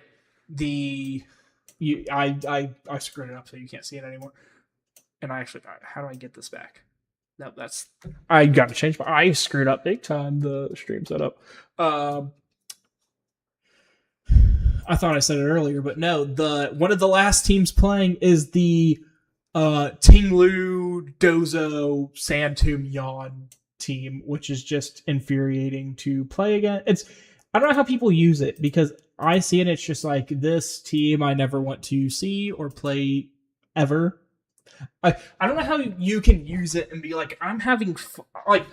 I screwed it up so you can't see it anymore. And how do I get this back? No, I got to change. I screwed up big time the stream setup. I thought I said it earlier, but no. One of the last teams playing is the Tinglu Dozo Sandtomb Yawn team, which is just infuriating to play again. I don't know how people use it, because I see it, it's just like, this team I never want to see or play ever. I don't know how you can use it and be like, I'm having fun. Like,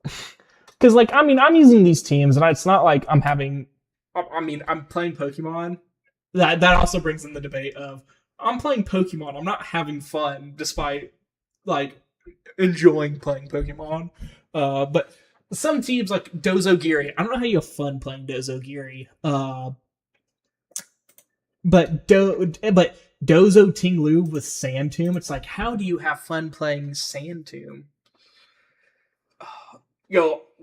because like, I mean, I'm using these teams and it's not like I'm having, I mean, I'm playing Pokemon. That also brings in the debate of, I'm playing Pokemon, I'm not having fun despite like enjoying playing Pokemon. But some teams like Dozogiri, I don't know how you have fun playing Dozogiri. But Dozo Tinglu with Sandtomb, it's like, how do you have fun playing Sandtomb?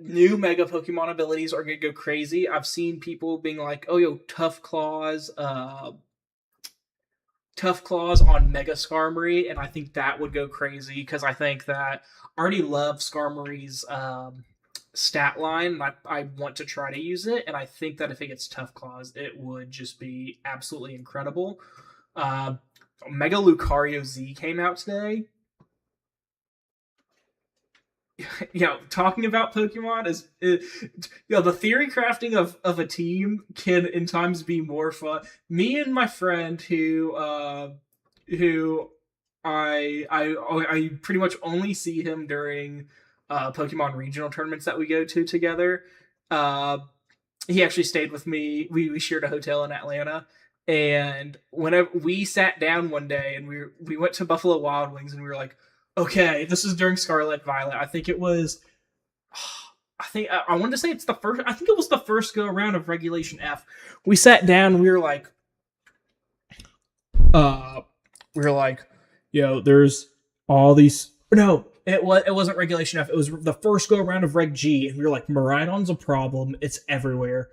New Mega Pokemon abilities are gonna go crazy. I've seen people being like, oh, Tough Claws on Mega Skarmory, and I think that would go crazy, because I think that I already love Skarmory's stat line. I want to try to use it, and I think that if it gets Tough Claws, it would just be absolutely incredible. Mega Lucario Z came out today. Talking about Pokemon is the theory crafting of a team can in times be more fun. Me and my friend who I pretty much only see him during Pokemon regional tournaments that we go to together. He actually stayed with me. We shared a hotel in Atlanta, and whenever we sat down one day and we went to Buffalo Wild Wings, and we were like, okay, this is during Scarlet Violet. I think it was. I wanted to say it's the first. I think it was the first go around of Regulation F. We sat down. And we were like, there's all these. No, it wasn't Regulation F. It was the first go around of Reg G, and we were like, Miraidon's a problem. It's everywhere.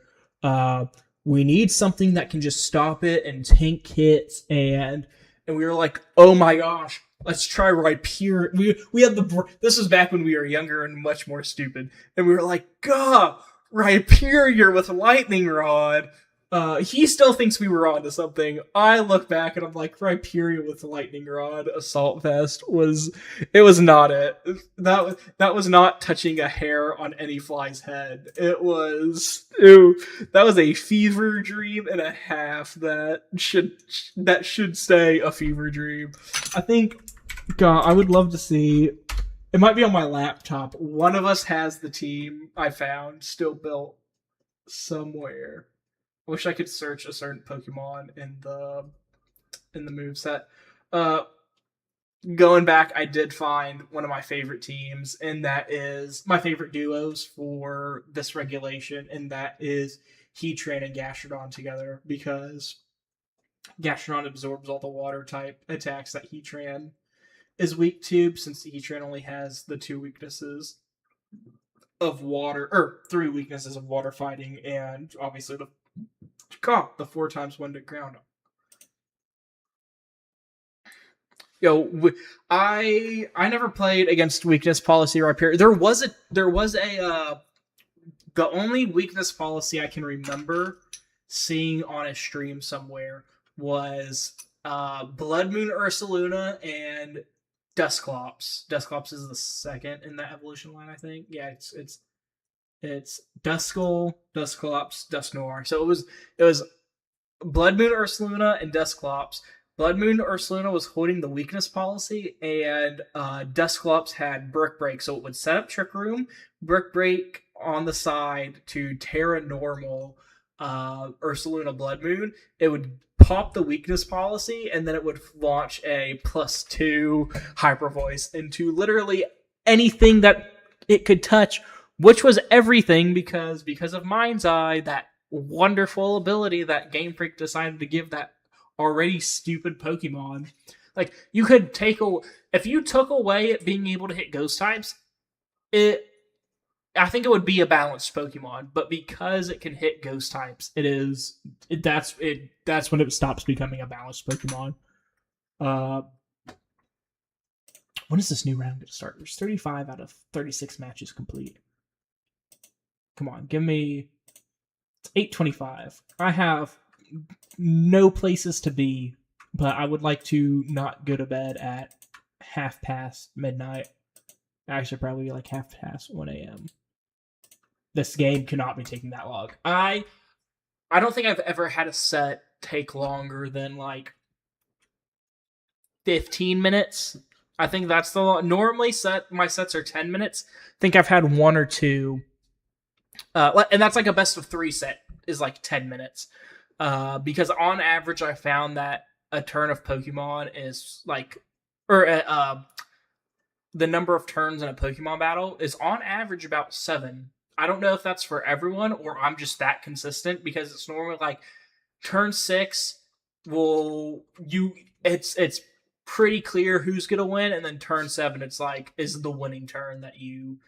We need something that can just stop it and tank hits, and we were like, oh my gosh, let's try Rhyperior. We had this was back when we were younger and much more stupid, and we were like, gah, Rhyperior with Lightning Rod. He still thinks we were onto something. I look back and I'm like, Rhyperior with Lightning Rod Assault Vest was not it. That was not touching a hair on any fly's head. That was a fever dream and a half that should stay a fever dream. I think, God, I would love to see. It might be on my laptop. One of us has the team I found still built somewhere. I wish I could search a certain Pokemon in the moveset. Going back, I did find one of my favorite teams, and that is my favorite duos for this regulation, and that is Heatran and Gastrodon together, because Gastrodon absorbs all the water type attacks that Heatran is weak to, since Heatran only has the 2 weaknesses of water, or 3 weaknesses of water fighting, and obviously the 4 times 1 to ground. I never played against weakness policy or Rhyperior. There was a the only weakness policy I can remember seeing on a stream somewhere was Blood Moon Ursaluna and Dusclops. Dusclops is the second in the evolution line, I think. Yeah, it's Duskull, Dusclops, Dusknoir. So it was Blood Moon Ursaluna and Dusclops. Blood Moon Ursaluna was holding the weakness policy, and Dusclops had Brick Break, so it would set up Trick Room, Brick Break on the side to Terra Normal Ursaluna Blood Moon. It would pop the weakness policy, and then it would launch a +2 Hyper Voice into literally anything that it could touch, which was everything because of Mind's Eye, that wonderful ability that Game Freak decided to give that already stupid Pokemon. Like, you could if you took away it being able to hit ghost types, I think it would be a balanced Pokemon, but because it can hit ghost types, that's when it stops becoming a balanced Pokemon. When is this new round going to start? There's 35 out of 36 matches complete. Come on, give me 8:25. I have no places to be, but I would like to not go to bed at midnight. Actually, probably like 1 a.m. This game cannot be taking that long. I don't think I've ever had a set take longer than like 15 minutes. I think that's the long. Normally my sets are 10 minutes. I think I've had one or two. And that's like a best of 3 set is like 10 minutes. Because on average, I found that a turn of Pokemon is like, the number of turns in a Pokemon battle is on average about 7. I don't know if that's for everyone or I'm just that consistent because it's normally like turn 6 it's pretty clear who's gonna win, and then turn 7 is the winning turn that you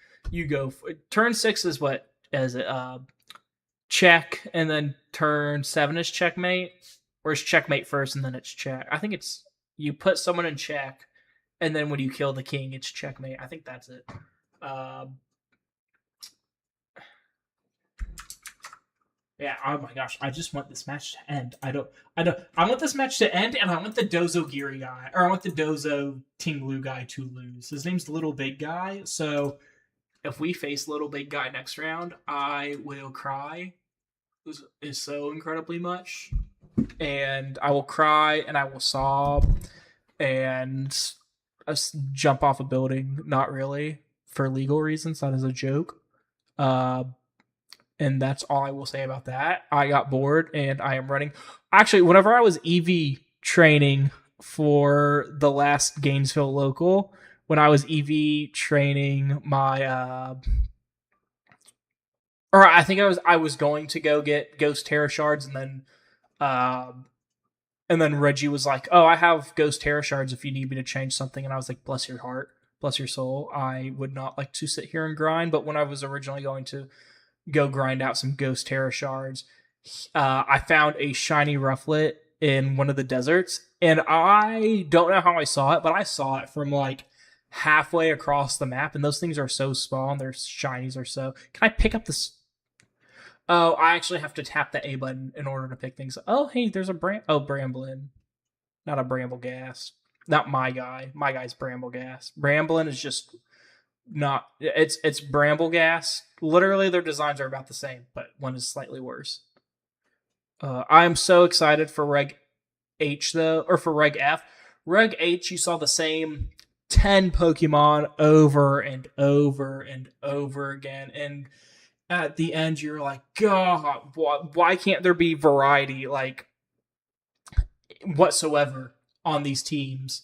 go for. Turn 6 is what is it? Check, and then turn 7 is checkmate, or is checkmate first and then it's check? I think it's you put someone in check, and then when you kill the king, it's checkmate. I think that's it. Yeah. Oh my gosh! I just want this match to end. I want this match to end, and I want the Dozogiri guy, or I want the Dozo Tinglu guy to lose. His name's Little Big Guy, so if we face Little Big Guy next round, I will cry. Is so incredibly much, and I will cry and I will sob and jump off a building. Not really for legal reasons. That is a joke. And that's all I will say about that. I got bored and I am running. Actually, whenever I was EV training for the last Gainesville local, when I was EV training my or I think I was going to go get Ghost Terra Shards, and then Reggie was like, "Oh, I have Ghost Terra Shards if you need me to change something." And I was like, "Bless your heart, bless your soul. I would not like to sit here and grind." But when I was originally going to go grind out some Ghost Terra Shards, I found a shiny Rufflet in one of the deserts, and I don't know how I saw it, but I saw it from like halfway across the map, and those things are so small and their shinies are so. Can I pick up this? Oh, I actually have to tap the A button in order to pick things up. Oh, hey, there's a Bramblin. Not a Brambleghast. Not my guy. My guy's Brambleghast. Bramblin is just not. It's Brambleghast. Literally, their designs are about the same, but one is slightly worse. I'm so excited for Reg H though, or for Reg F. Reg H, you saw the same 10 Pokemon over and over and over again, and at the end you're like, God, why can't there be variety like whatsoever on these teams?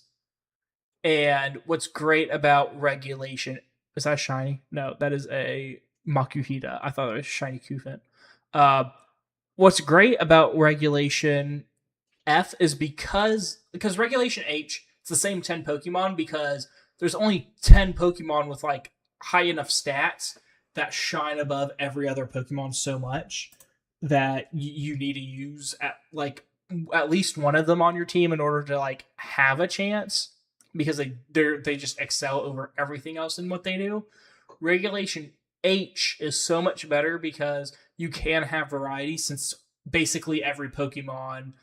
And what's great about regulation, is that shiny? No, that is a Makuhita. I thought it was shiny Kufin. What's great about regulation F is because regulation H, it's the same 10 Pokemon because there's only 10 Pokemon with like high enough stats that shine above every other Pokemon so much that you need to use at least one of them on your team in order to like have a chance. because they just excel over everything else in what they do. Regulation H is so much better because you can have variety, since basically every Pokemon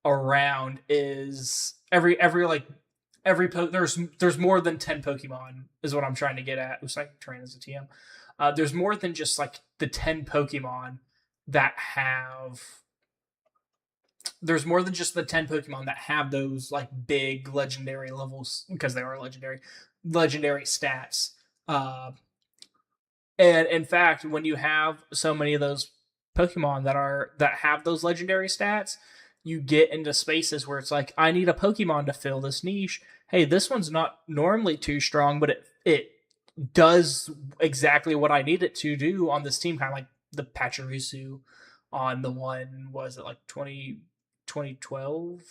around is there's more than 10 Pokemon is what I'm trying to get at. Looks like train as a TM. There's more than just like the 10 Pokemon that have. There's more than just the 10 Pokemon that have those like big legendary levels, because they are legendary stats. And in fact, when you have so many of those Pokemon that have those legendary stats, you get into spaces where it's like, I need a Pokemon to fill this niche. Hey, this one's not normally too strong, but it does exactly what I need it to do on this team, kind of like the Pachirisu on the one, was it like 2012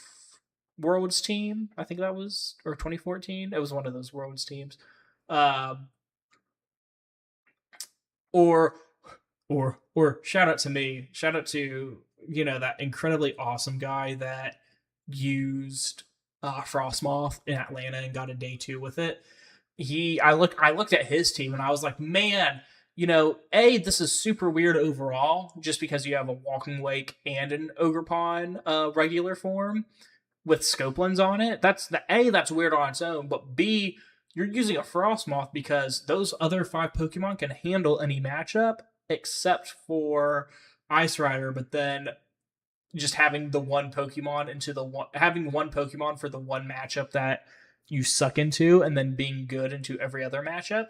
Worlds team? I think that was, or 2014. It was one of those Worlds teams. Or shout out to me. Shout out to, that incredibly awesome guy that used Frostmoth in Atlanta and got a day 2 with it. I looked at his team and I was like, man, this is super weird overall, just because you have a Walking Wake and an Ogerpon regular form with Scopelands on it. That's weird on its own, but B, you're using a Frostmoth because those other 5 Pokemon can handle any matchup except for Ice Rider, but then just having the one Pokemon having one Pokemon for the one matchup that you suck into, and then being good into every other matchup,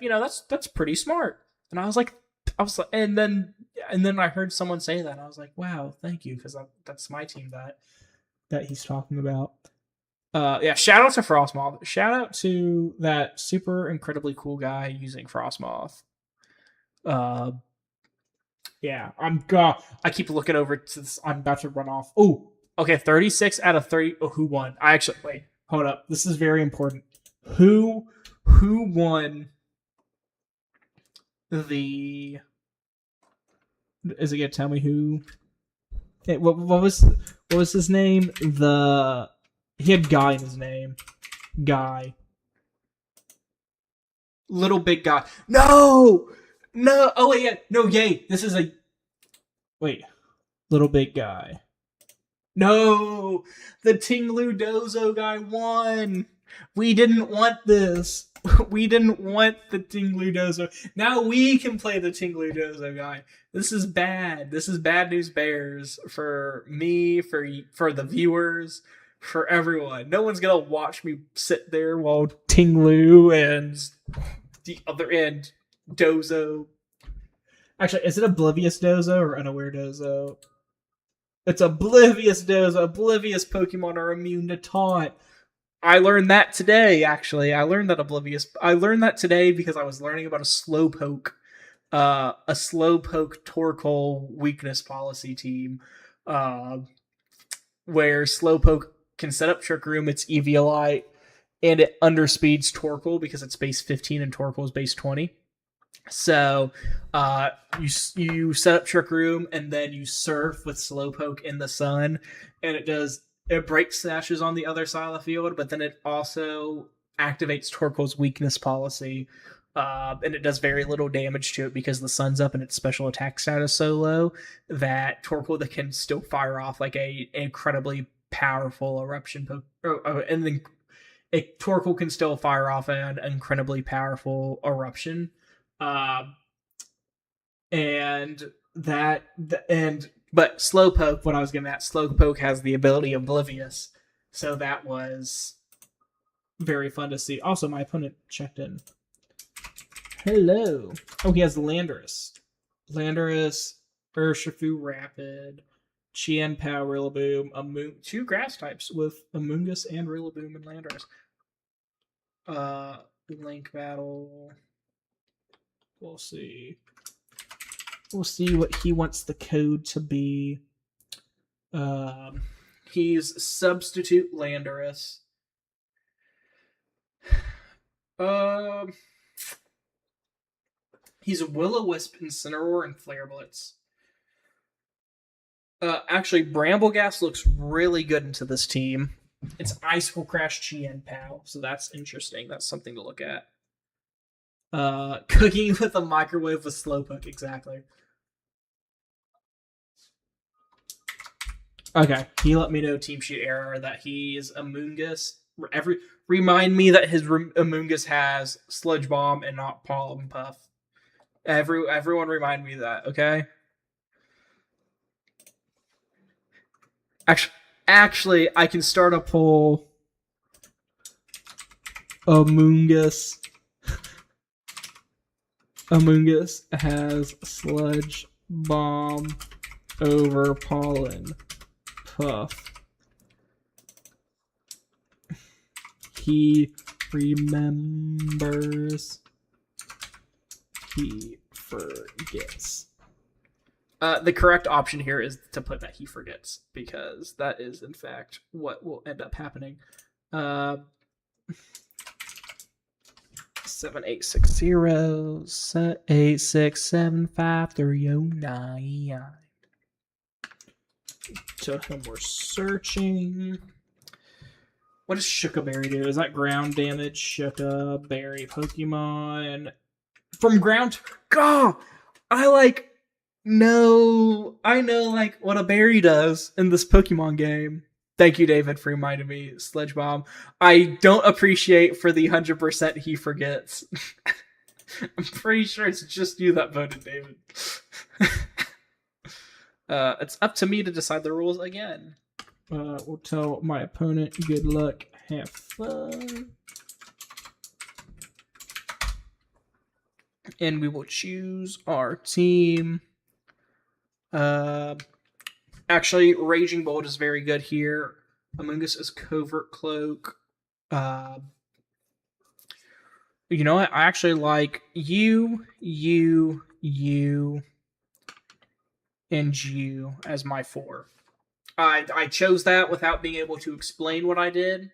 that's pretty smart. And I was like, and then I heard someone say that, and I was like, wow, thank you, because that's my team that he's talking about. Shout out to Frostmoth. Shout out to that super incredibly cool guy using Frostmoth. I keep looking over to this. I'm about to run off. Oh, okay, 36 out of 30. Oh, who won? Wait, hold up. This is very important. Who won the? Is it gonna tell me who? Hey, what was his name? He had Guy in his name. Guy. Little big guy. No! Oh, wait, yeah. No, yay. This is Wait. Little big guy. No! The Tinglu Dozo guy won! We didn't want this. We didn't want the Tinglu Dozo. Now we can play the Tinglu Dozo guy. This is bad. This is bad news bears for me, for the viewers, for everyone. No one's gonna watch me sit there while Tinglu and the other end Dozo. Actually, is it Oblivious Dozo or Unaware Dozo? It's Oblivious Dozo. Oblivious Pokemon are immune to taunt. I learned that today, actually. I learned that today because I was learning about a Slowpoke Torkoal weakness policy team, where Slowpoke can set up Trick Room, it's Eviolite, and it underspeeds Torkoal because it's base 15 and Torkoal is base 20. So you set up Trick Room and then you surf with Slowpoke in the sun, and it breaks sashes on the other side of the field, but then it also activates Torkoal's weakness policy, and it does very little damage to it because the sun's up and its special attack status so low that Torkoal that can still fire off like a incredibly powerful eruption, and then Torkoal can still fire off an incredibly powerful eruption. But Slowpoke, what I was getting at, Slowpoke has the ability Oblivious, so that was very fun to see. Also, my opponent checked in. Hello. Oh, he has Landorus, Urshifu Rapid, Chien-Pao, Rillaboom, 2 grass types with Amoonguss and Rillaboom and Landorus. Link battle. We'll see what he wants the code to be. He's substitute Landorus. He's a Will-O-Wisp, Incineroar, and Flare Blitz. Actually, Brambleghast looks really good into this team. It's Icicle Crash Chien Pao, so that's interesting. That's something to look at. Cooking with a microwave with Slowpoke, exactly. Okay, he let me know Team Sheet error that he is Amoonguss. Remind me that his Amoonguss has Sludge Bomb and not Pollen Puff. Everyone remind me of that, okay? Actually, I can start a poll. Amoonguss has Sludge Bomb over Pollen Puff. He remembers. He forgets. The correct option here is to put that he forgets, because that is, in fact, what will end up happening. 7860-867-5309. To whom we're searching. What does Shookaberry do? Is that ground damage? Shookaberry Pokemon. From ground. God! I know what a berry does in this Pokemon game. Thank you, David, for reminding me. Sledge Bomb. I don't appreciate for the 100% he forgets. I'm pretty sure it's just you that voted, David. It's up to me to decide the rules again. We'll tell my opponent good luck, have fun. And we will choose our team. Actually, Raging Bolt is very good here. Amoonguss is Covert Cloak. You know what? I actually like you, and you as my 4. I chose that without being able to explain what I did,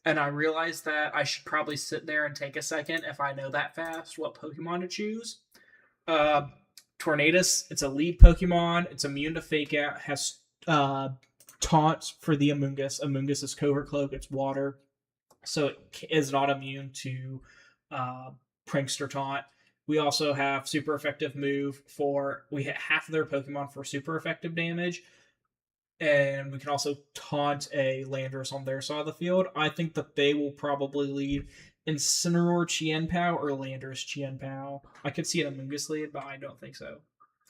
and I realized that I should probably sit there and take a second if I know that fast what Pokemon to choose. Tornadus, it's a lead Pokemon. It's immune to Fake Out. Has Taunt for the Amoonguss. Amoonguss is Covert Cloak. It's water, so it is not immune to Prankster Taunt. We also have super effective move for, we hit half of their Pokemon for super effective damage. And we can also taunt a Landorus on their side of the field. I think that they will probably lead Incineroar Chien-Pao or Landorus Chien-Pao. I could see an Amoonguss lead, but I don't think so.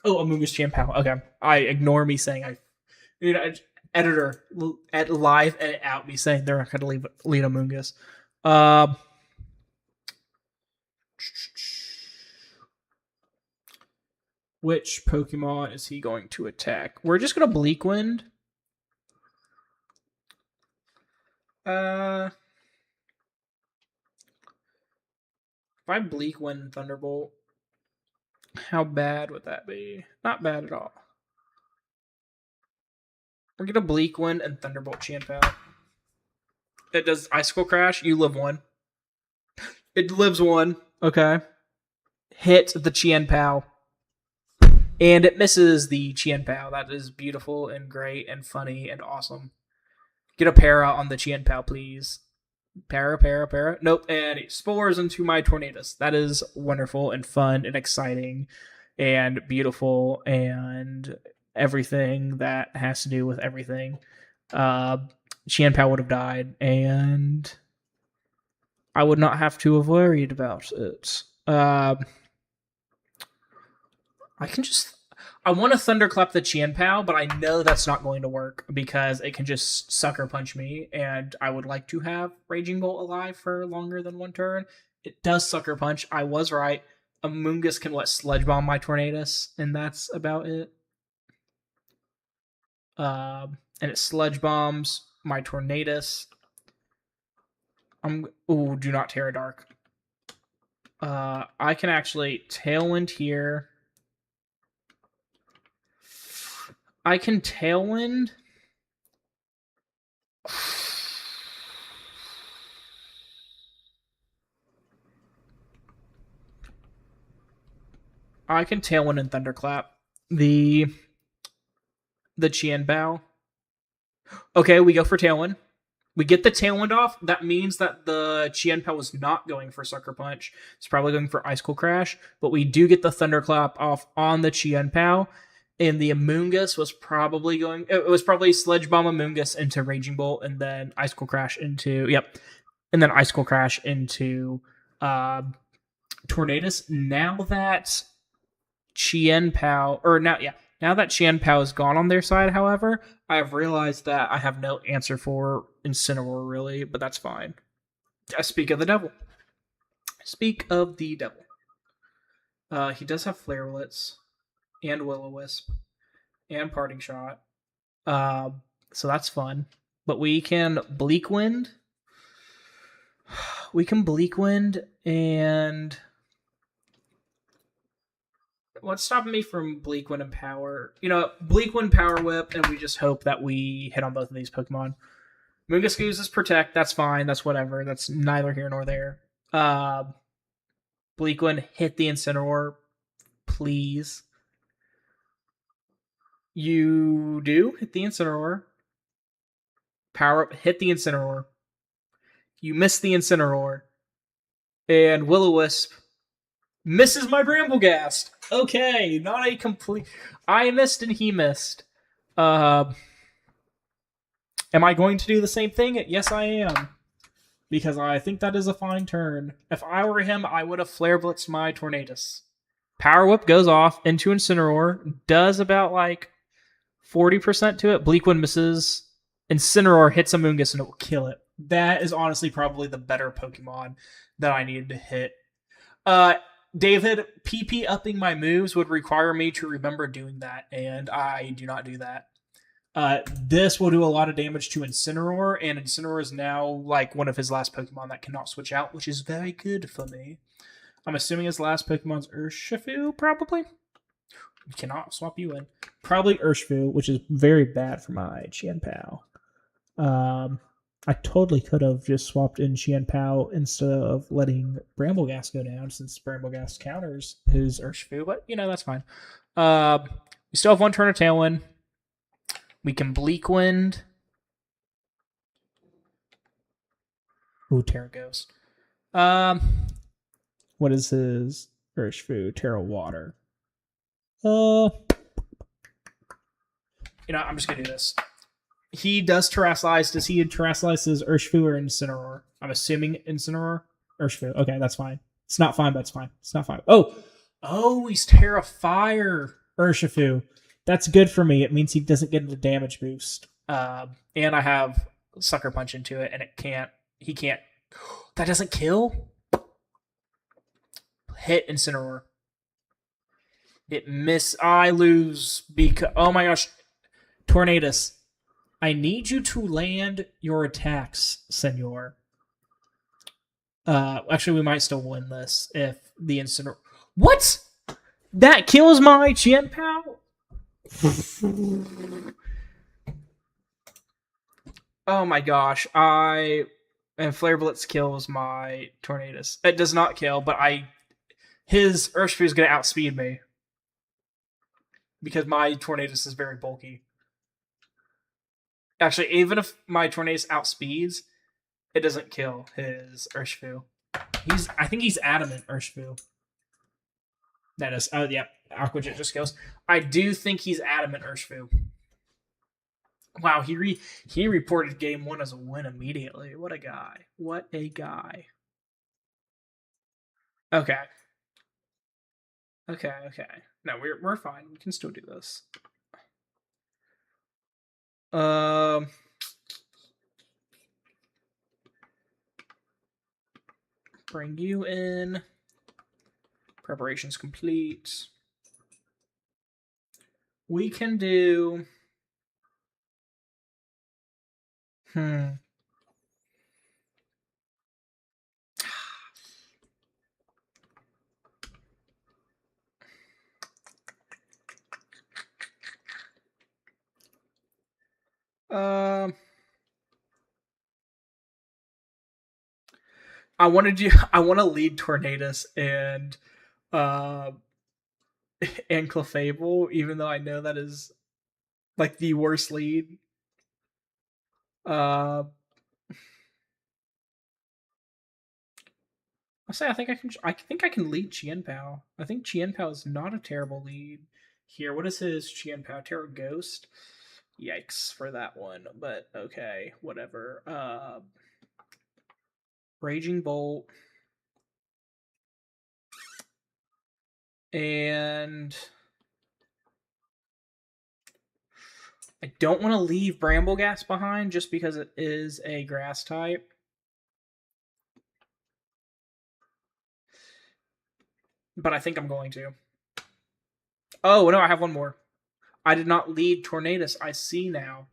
Oh, Amoonguss Chien-Pao. Okay. I ignore me saying editor, at live edit out me saying they're not going to lead Amoonguss. Which Pokemon is he going to attack? We're just going to Bleak Wind. If I Bleak Wind Thunderbolt, how bad would that be? Not bad at all. We're going to Bleak Wind and Thunderbolt Chien-Pao. It does Icicle Crash. You live 1. It lives 1. Okay. Hit the Chien-Pao. And it misses the Chien-Pao. That is beautiful and great and funny and awesome. Get a para on the Chien-Pao, please. Para. Nope. And it spores into my Tornadus. That is wonderful and fun and exciting and beautiful and everything that has to do with everything. Chien-Pao would have died, and I would not have to have worried about it. I want to Thunderclap the Chien-Pao, but I know that's not going to work because it can just Sucker Punch me, and I would like to have Raging Bolt alive for longer than 1 turn. It does Sucker Punch. I was right. Amoonguss can Sludge Bomb my Tornadus, and that's about it. And it Sludge Bombs my Tornadus. Do not Terra Dark. I can actually Tailwind here. I can Tailwind. I can Tailwind and Thunderclap the Chien-Pao. Okay, we go for Tailwind. We get the Tailwind off. That means that the Chien-Pao was not going for Sucker Punch. It's probably going for Icicle Crash. But we do get the Thunderclap off on the Chien-Pao. And the Amoonguss was probably going... It was probably Sledge Bomb Amoonguss into Raging Bolt, and then Icicle Crash into... Yep. And then Icicle Crash into Tornadus. Now that Chien-Pao... Or now, yeah. Now that Chien-Pao is gone on their side, however, I've realized that I have no answer for Incineroar, really, but that's fine. Speak of the devil. Speak of the devil. He does have Flare Blitz, and Will-O-Wisp, and Parting Shot. So that's fun. But we can Bleak Wind. We can Bleak Wind, and... What's stopping me from Bleak Wind and Power? You know, Bleak Wind, Power Whip, and we just hope that we hit on both of these Pokemon. Moongus uses Protect. That's fine. That's whatever. That's neither here nor there. Bleak Wind, hit the Incineroar, please. You do hit the Incineroar. Power Up, hit the Incineroar. You miss the Incineroar. And Will-O-Wisp misses my Bramblegast. Okay, not a complete... I missed and he missed. Am I going to do the same thing? Yes, I am. Because I think that is a fine turn. If I were him, I would have Flare Blitzed my Tornadus. Power Whip goes off into Incineroar. Does about like 40% to it. Bleak Wind misses. Incineroar hits Amoonguss and it will kill it. That is honestly probably the better Pokemon that I needed to hit. David, PP upping my moves would require me to remember doing that, and I do not do that. This will do a lot of damage to Incineroar, and Incineroar is now like one of his last Pokemon that cannot switch out, which is very good for me. I'm assuming his last Pokemon's Urshifu, probably? We cannot swap you in. Probably Urshifu, which is very bad for my Chien-Pao. I totally could have just swapped in Chien-Pao instead of letting Bramblegast go down, since Bramblegast counters his Urshifu, but, you know, that's fine. We still have one turn of Tailwind. We can Bleak Wind. Ooh, Terra Ghost. What is his Urshifu? Terra Water. You know, I'm just gonna do this. He does Terrasilize. Does he Terrasilize his Urshifu or Incineroar? I'm assuming Incineroar. Urshifu. Okay, that's fine. It's not fine, but it's fine. It's not fine. Oh, he's Terra Fire Urshifu. That's good for me. It means he doesn't get a damage boost. And I have Sucker Punch into it, and he can't. That doesn't kill? Hit Incineroar. I lose because... Oh my gosh. Tornadus. I need you to land your attacks, senor. Actually, we might still win this if the Incineroar... What? That kills my Chien-Pao? Oh my gosh. And Flare Blitz kills my Tornadus. It does not kill, but his Urshifu is going to outspeed me. Because my Tornadus is very bulky. Actually, even if my Tornadus outspeeds, it doesn't kill his Urshifu. I think he's Adamant Urshifu. That is, oh yeah, Aqua Jet just goes. I do think he's Adamant Urshifu. Wow, he reported game 1 as a win immediately. What a guy. What a guy. Okay. No, we're fine. We can still do this. Bring you in. Preparations complete. We can do... I want to lead Tornadus and Clefable, even though I know that is like the worst lead. I'll say I think I can. I think I can lead Chien Pao. I think Chien Pao is not a terrible lead here. What is his Chien Pao? Terror Ghost. Yikes for that one, but okay, whatever. Raging Bolt and I don't want to leave Brambleghast behind just because it is a grass type. But I think I'm going to. Oh, no, I have one more. I did not lead Tornadus. I see now.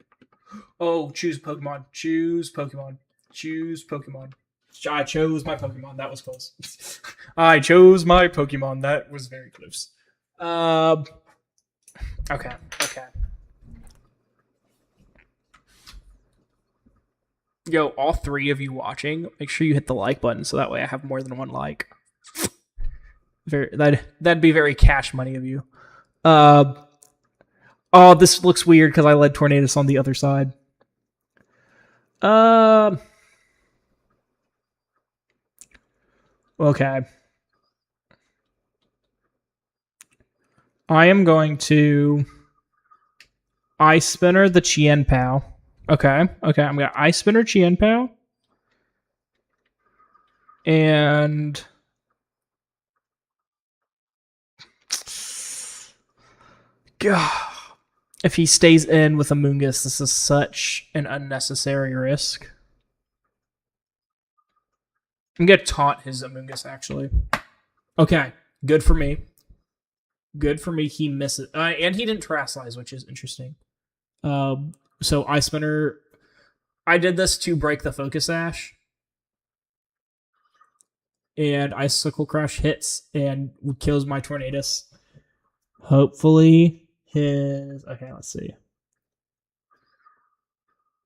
Oh, choose Pokemon. Choose Pokemon. Choose Pokemon. I chose my Pokemon. That was close. I chose my Pokemon. That was very close. Okay. Yo, all three of you watching, make sure you hit the like button so that way I have more than one like. That'd be very cash money of you. Oh, this looks weird because I led Tornadus on the other side. Okay. I am going to Ice Spinner the Chien Pao. Okay. I'm going to Ice Spinner Chien Pao. And God. If he stays in with Amoonguss, this is such an unnecessary risk. I'm going to taunt his Amoonguss, actually. Okay. Good for me. He misses. And he didn't Terrasilize, which is interesting. So Ice Spinner... I did this to break the Focus Sash. And Icicle Crush hits and kills my Tornadus. Hopefully... Okay, let's see.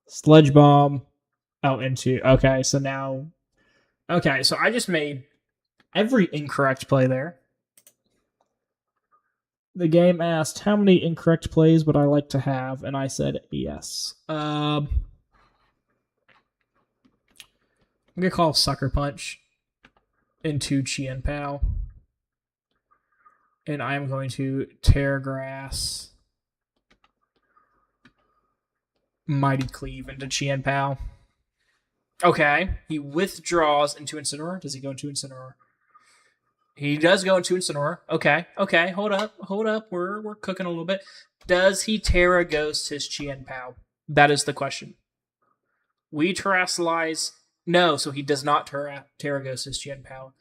Sludge Bomb out into... Okay, so now... Okay, so I just made every incorrect play there. The game asked, how many incorrect plays would I like to have? And I said, yes. I'm going to call Sucker Punch into Chien Pao. And I am going to Tear Grass, Mighty Cleave into Chien Pao. Okay, he withdraws into Incineroar. Does he go into Incineroar? He does go into Incineroar. Okay, hold up. We're cooking a little bit. Does he Terra Ghost his Chien Pao? That is the question. We Terrasilize. No, so he does not Terra Ghost his Chien Pao.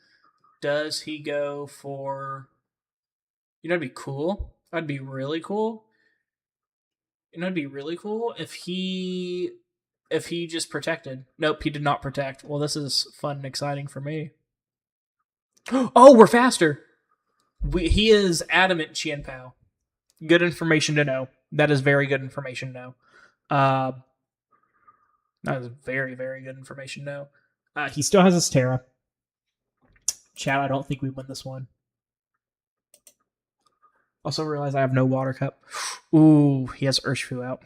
Does he go for... You know, that'd be cool. That'd be really cool. You know, it'd be really cool if he just protected. Nope, he did not protect. Well, this is fun and exciting for me. Oh, we're faster. He is adamant Chien Pao. Good information to know. That is very good information to know. That is very, very good information to know. He still has his Terra. Chat, I don't think we win this one. Also realize I have no Water Cup. Ooh, he has Urshifu out.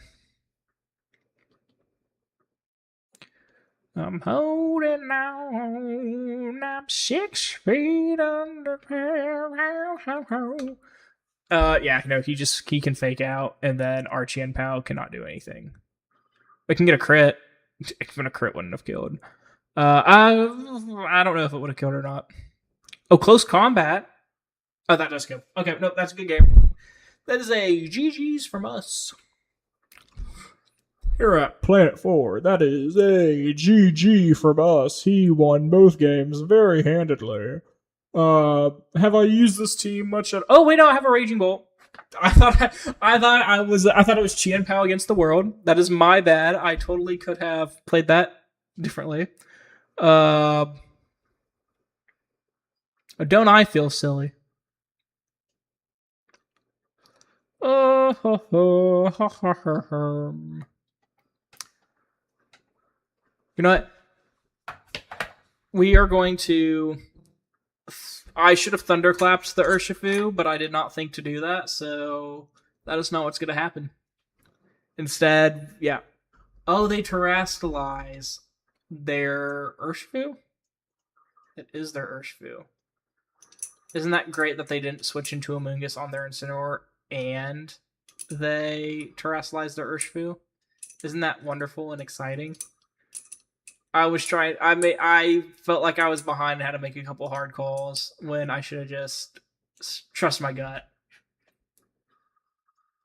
I'm holding on. I'm 6 feet under. Yeah, no, he can fake out, and then our Chien Pao cannot do anything. We can get a crit. Even a crit wouldn't have killed. I don't know if it would have killed or not. Oh, close combat. Oh, that does kill. Okay, no, that's a good game. That is a GG's from us. Here at Planet 4, that is a GG from us. He won both games very handedly. Have I used this team much? Oh wait, no, I have a Raging Bolt. I thought it was Chien Pao against the world. That is my bad. I totally could have played that differently. Don't I feel silly? You know what? We are going to... I should have thunderclapped the Urshifu, but I did not think to do that, so that is not what's going to happen. Instead, yeah. Oh, they Terrasilize. their Urshifu? It is their Urshifu. Isn't that great that they didn't switch into Amoonguss on their Incineroar and they terrestrialized their Urshifu? Isn't that wonderful and exciting? I felt like I was behind and had to make a couple hard calls when I should have just trust my gut.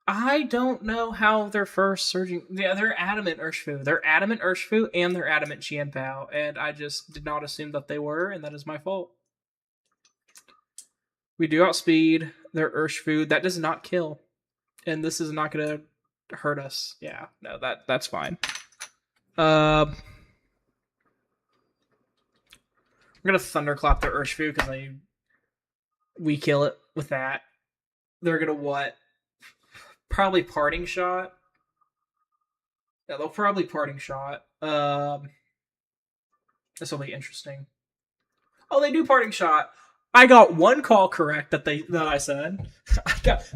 I don't know how they're first surging. Yeah, they're adamant Urshifu. They're adamant Urshifu and they're adamant Qianpao, and I just did not assume that they were, and that is my fault. We do outspeed their Urshifu. That does not kill, and this is not going to hurt us. Yeah, no, that's fine. I'm gonna thunderclap their Urshifu because we kill it with that. They're gonna what? Probably parting shot. Yeah, they'll probably parting shot. This will be interesting. Oh, they do parting shot. I got one call correct that I said.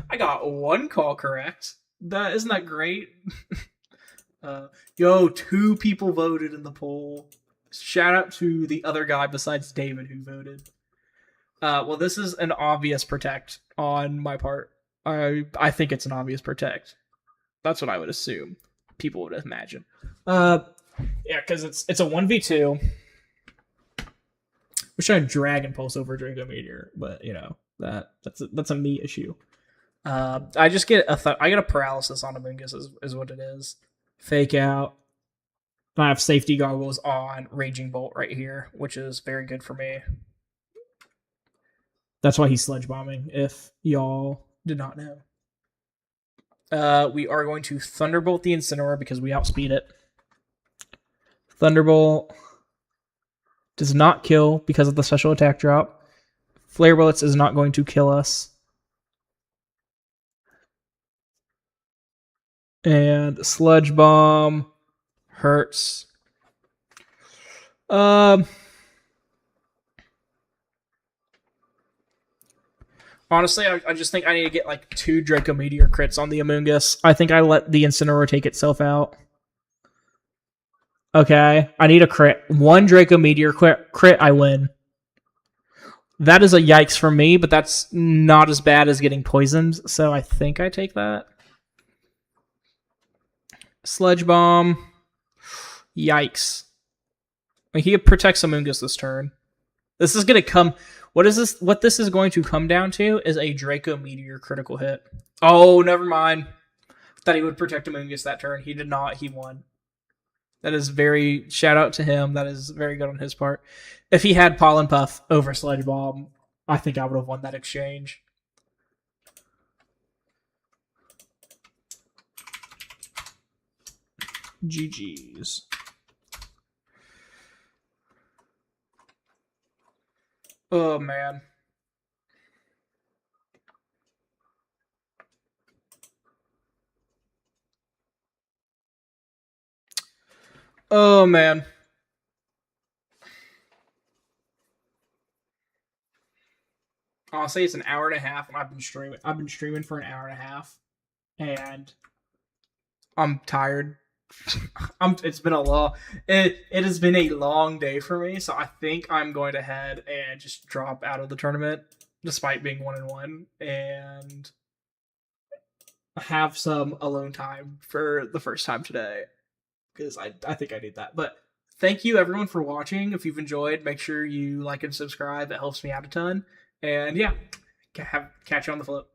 I got one call correct. Isn't that great? Yo, 2 people voted in the poll. Shout out to the other guy besides David who voted. Well, this is an obvious protect on my part. I think it's an obvious protect. That's what I would assume. People would imagine. Yeah, because it's a 1v2. Wish I had Dragon Pulse over Draco Meteor, but you know that's a me issue. I just get I get a paralysis on Amoonguss is what it is. Fake out. I have safety goggles on Raging Bolt right here, which is very good for me. That's why he's Sludge Bombing, if y'all did not know. We are going to Thunderbolt the Incineroar because we outspeed it. Thunderbolt does not kill because of the special attack drop. Flare Bullets is not going to kill us. And Sludge Bomb hurts. Honestly, I just think I need to get like 2 Draco Meteor crits on the Amoonguss. I think I let the Incineroar take itself out. Okay, I need a crit. 1 Draco Meteor crit, I win. That is a yikes for me, but that's not as bad as getting poisoned, so I think I take that. Sludge Bomb. Yikes. He protects Amoonguss this turn. This is going to come... What this is going to come down to is a Draco Meteor critical hit. Oh, never mind. Thought he would protect Amoonguss that turn. He did not. He won. That is very... Shout out to him. That is very good on his part. If he had Pollen Puff over Sludge Bomb, I think I would have won that exchange. GG's. Oh, man. Oh, man. Honestly, it's an hour and a half, and I've been streaming for an hour and a half, and I'm tired. It's been it has been a long day for me, so I think I'm going to head and just drop out of the tournament, despite being 1-1, and have some alone time for the first time today, because I think I need that. But thank you everyone for watching. If you've enjoyed, make sure you like and subscribe. It helps me out a ton. And yeah, catch you on the flip.